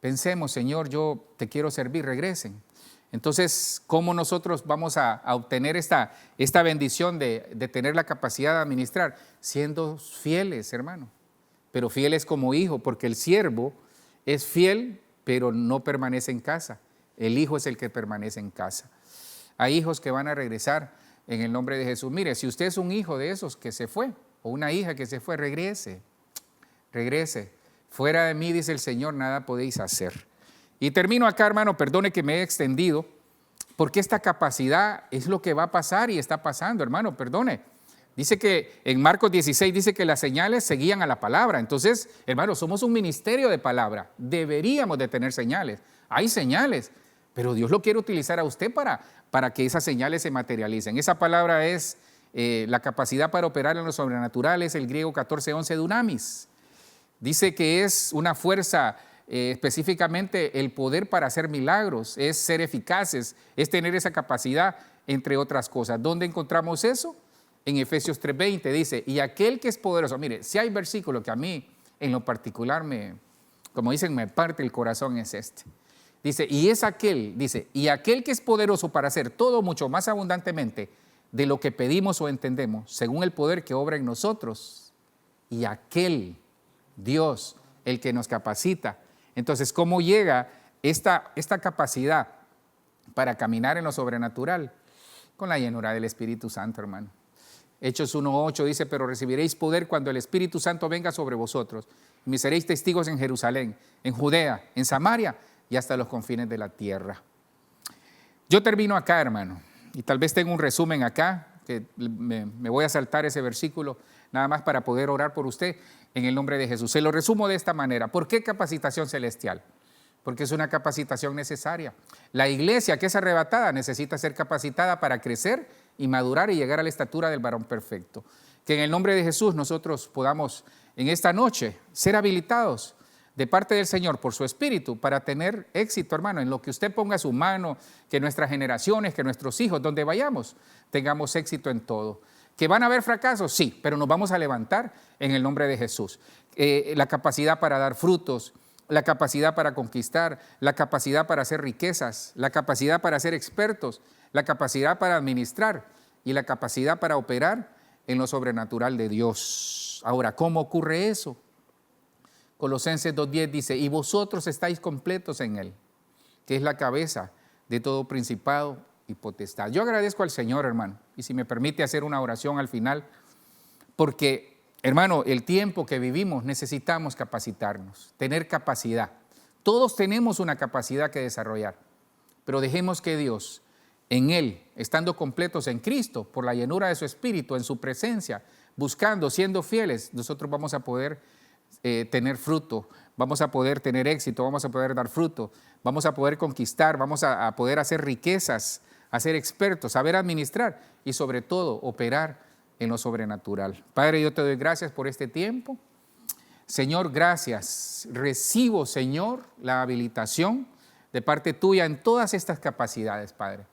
Pensemos, Señor, yo te quiero servir, regresen. Entonces, ¿cómo nosotros vamos a obtener esta bendición de tener la capacidad de administrar? Siendo fieles, hermano, pero fieles como hijo, porque el siervo es fiel, pero no permanece en casa. El hijo es el que permanece en casa. Hay hijos que van a regresar en el nombre de Jesús. Mire, si usted es un hijo de esos que se fue, o una hija que se fue, regrese. Fuera de mí, dice el Señor, nada podéis hacer. Y termino acá, hermano, perdone que me he extendido, porque esta capacidad es lo que va a pasar y está pasando, hermano, perdone. Dice que en Marcos 16 dice que las señales seguían a la palabra. Entonces, hermano, somos un ministerio de palabra. Deberíamos de tener señales. Hay señales. Pero Dios lo quiere utilizar a usted para que esas señales se materialicen. Esa palabra es la capacidad para operar en lo sobrenatural, es el griego 14:11 dunamis. Dice que es una fuerza, específicamente el poder para hacer milagros, es ser eficaces, es tener esa capacidad, entre otras cosas. ¿Dónde encontramos eso? En Efesios 3:20 dice, y aquel que es poderoso. Mire, si hay versículo que a mí en lo particular como dicen, me parte el corazón, es este. Dice, y aquel que es poderoso para hacer todo mucho más abundantemente de lo que pedimos o entendemos, según el poder que obra en nosotros. Y aquel Dios, el que nos capacita. Entonces, ¿cómo llega esta capacidad para caminar en lo sobrenatural? Con la llenura del Espíritu Santo, hermano. Hechos 1:8 dice, pero recibiréis poder cuando el Espíritu Santo venga sobre vosotros. Y me seréis testigos en Jerusalén, en Judea, en Samaria y hasta los confines de la tierra. Yo termino acá, hermano, y tal vez tengo un resumen acá, que me voy a saltar ese versículo, nada más para poder orar por usted en el nombre de Jesús. Se lo resumo de esta manera. ¿Por qué capacitación celestial? Porque es una capacitación necesaria. La iglesia que es arrebatada necesita ser capacitada para crecer y madurar y llegar a la estatura del varón perfecto. Que en el nombre de Jesús nosotros podamos en esta noche ser habilitados de parte del Señor por su Espíritu para tener éxito, hermano, en lo que usted ponga su mano, que nuestras generaciones, que nuestros hijos, donde vayamos, tengamos éxito en todo. ¿Que van a haber fracasos? Sí, pero nos vamos a levantar en el nombre de Jesús. La capacidad para dar frutos, la capacidad para conquistar, la capacidad para hacer riquezas, la capacidad para ser expertos, la capacidad para administrar y la capacidad para operar en lo sobrenatural de Dios. Ahora, ¿cómo ocurre eso? Colosenses 2:10 dice, y vosotros estáis completos en Él, que es la cabeza de todo principado y potestad. Yo agradezco al Señor, hermano, y si me permite hacer una oración al final, porque hermano, el tiempo que vivimos necesitamos capacitarnos, tener capacidad. Todos tenemos una capacidad que desarrollar, pero dejemos que Dios, en Él, estando completos en Cristo, por la llenura de su Espíritu, en su presencia, buscando, siendo fieles, nosotros vamos a poder tener fruto, vamos a poder tener éxito, vamos a poder dar fruto, vamos a poder conquistar, vamos a poder hacer riquezas, a ser expertos, saber administrar y sobre todo operar en lo sobrenatural. Padre, yo te doy gracias por este tiempo. Señor, gracias. Recibo, Señor, la habilitación de parte tuya en todas estas capacidades, Padre.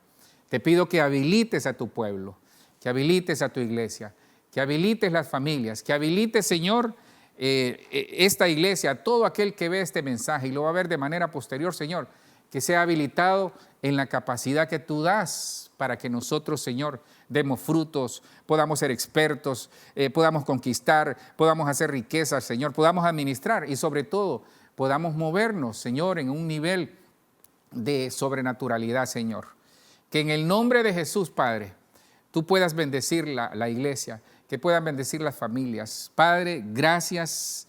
Te pido que habilites a tu pueblo, que habilites a tu iglesia, que habilites las familias, que habilites, Señor, esta iglesia, a todo aquel que ve este mensaje y lo va a ver de manera posterior, Señor, que sea habilitado en la capacidad que tú das para que nosotros, Señor, demos frutos, podamos ser expertos, podamos conquistar, podamos hacer riquezas, Señor, podamos administrar y sobre todo podamos movernos, Señor, en un nivel de sobrenaturalidad, Señor. Que en el nombre de Jesús, Padre, tú puedas bendecir la iglesia, que puedan bendecir las familias. Padre, gracias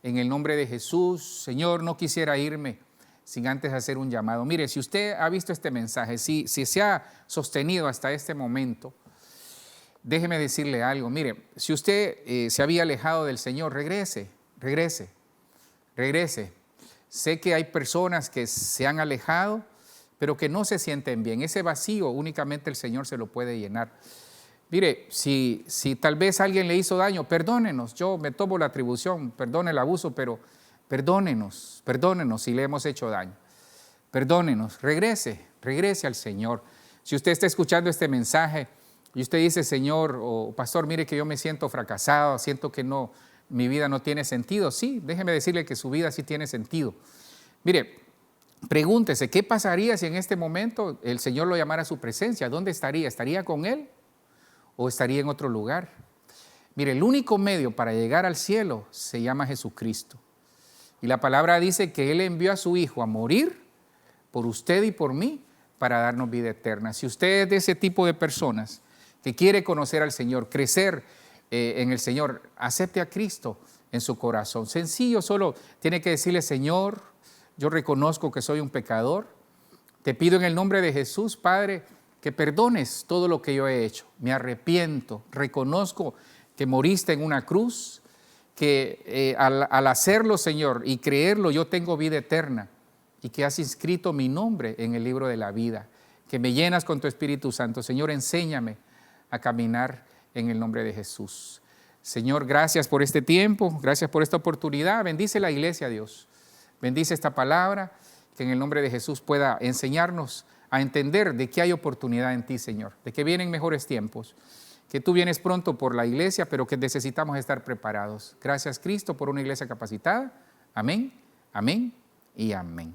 en el nombre de Jesús. Señor, no quisiera irme sin antes hacer un llamado. Mire, si usted ha visto este mensaje, si se ha sostenido hasta este momento, déjeme decirle algo. Mire, si usted se había alejado del Señor, regrese. Sé que hay personas que se han alejado, pero que no se sienten bien. Ese vacío únicamente el Señor se lo puede llenar. Mire, si tal vez alguien le hizo daño, perdónenos. Yo me tomo la atribución, perdone el abuso, pero perdónenos si le hemos hecho daño. Perdónenos, regrese al Señor. Si usted está escuchando este mensaje y usted dice, Señor o pastor, mire que yo me siento fracasado, siento que no, mi vida no tiene sentido. Sí, déjeme decirle que su vida sí tiene sentido. Mire, pregúntese, ¿qué pasaría si en este momento el Señor lo llamara a su presencia? ¿Dónde estaría? ¿Estaría con Él o estaría en otro lugar? Mire, el único medio para llegar al cielo se llama Jesucristo. Y la palabra dice que Él envió a su Hijo a morir por usted y por mí para darnos vida eterna. Si usted es de ese tipo de personas que quiere conocer al Señor, crecer en el Señor, acepte a Cristo en su corazón. Sencillo, solo tiene que decirle, Señor, yo reconozco que soy un pecador. Te pido en el nombre de Jesús, Padre, que perdones todo lo que yo he hecho. Me arrepiento, reconozco que moriste en una cruz, que al hacerlo, Señor, y creerlo, yo tengo vida eterna y que has inscrito mi nombre en el libro de la vida, que me llenas con tu Espíritu Santo. Señor, enséñame a caminar en el nombre de Jesús. Señor, gracias por este tiempo, gracias por esta oportunidad. Bendice la iglesia, Dios. Bendice esta palabra, que en el nombre de Jesús pueda enseñarnos a entender de que hay oportunidad en ti, Señor, de que vienen mejores tiempos, que tú vienes pronto por la iglesia, pero que necesitamos estar preparados. Gracias, Cristo, por una iglesia capacitada. Amén, amén y amén.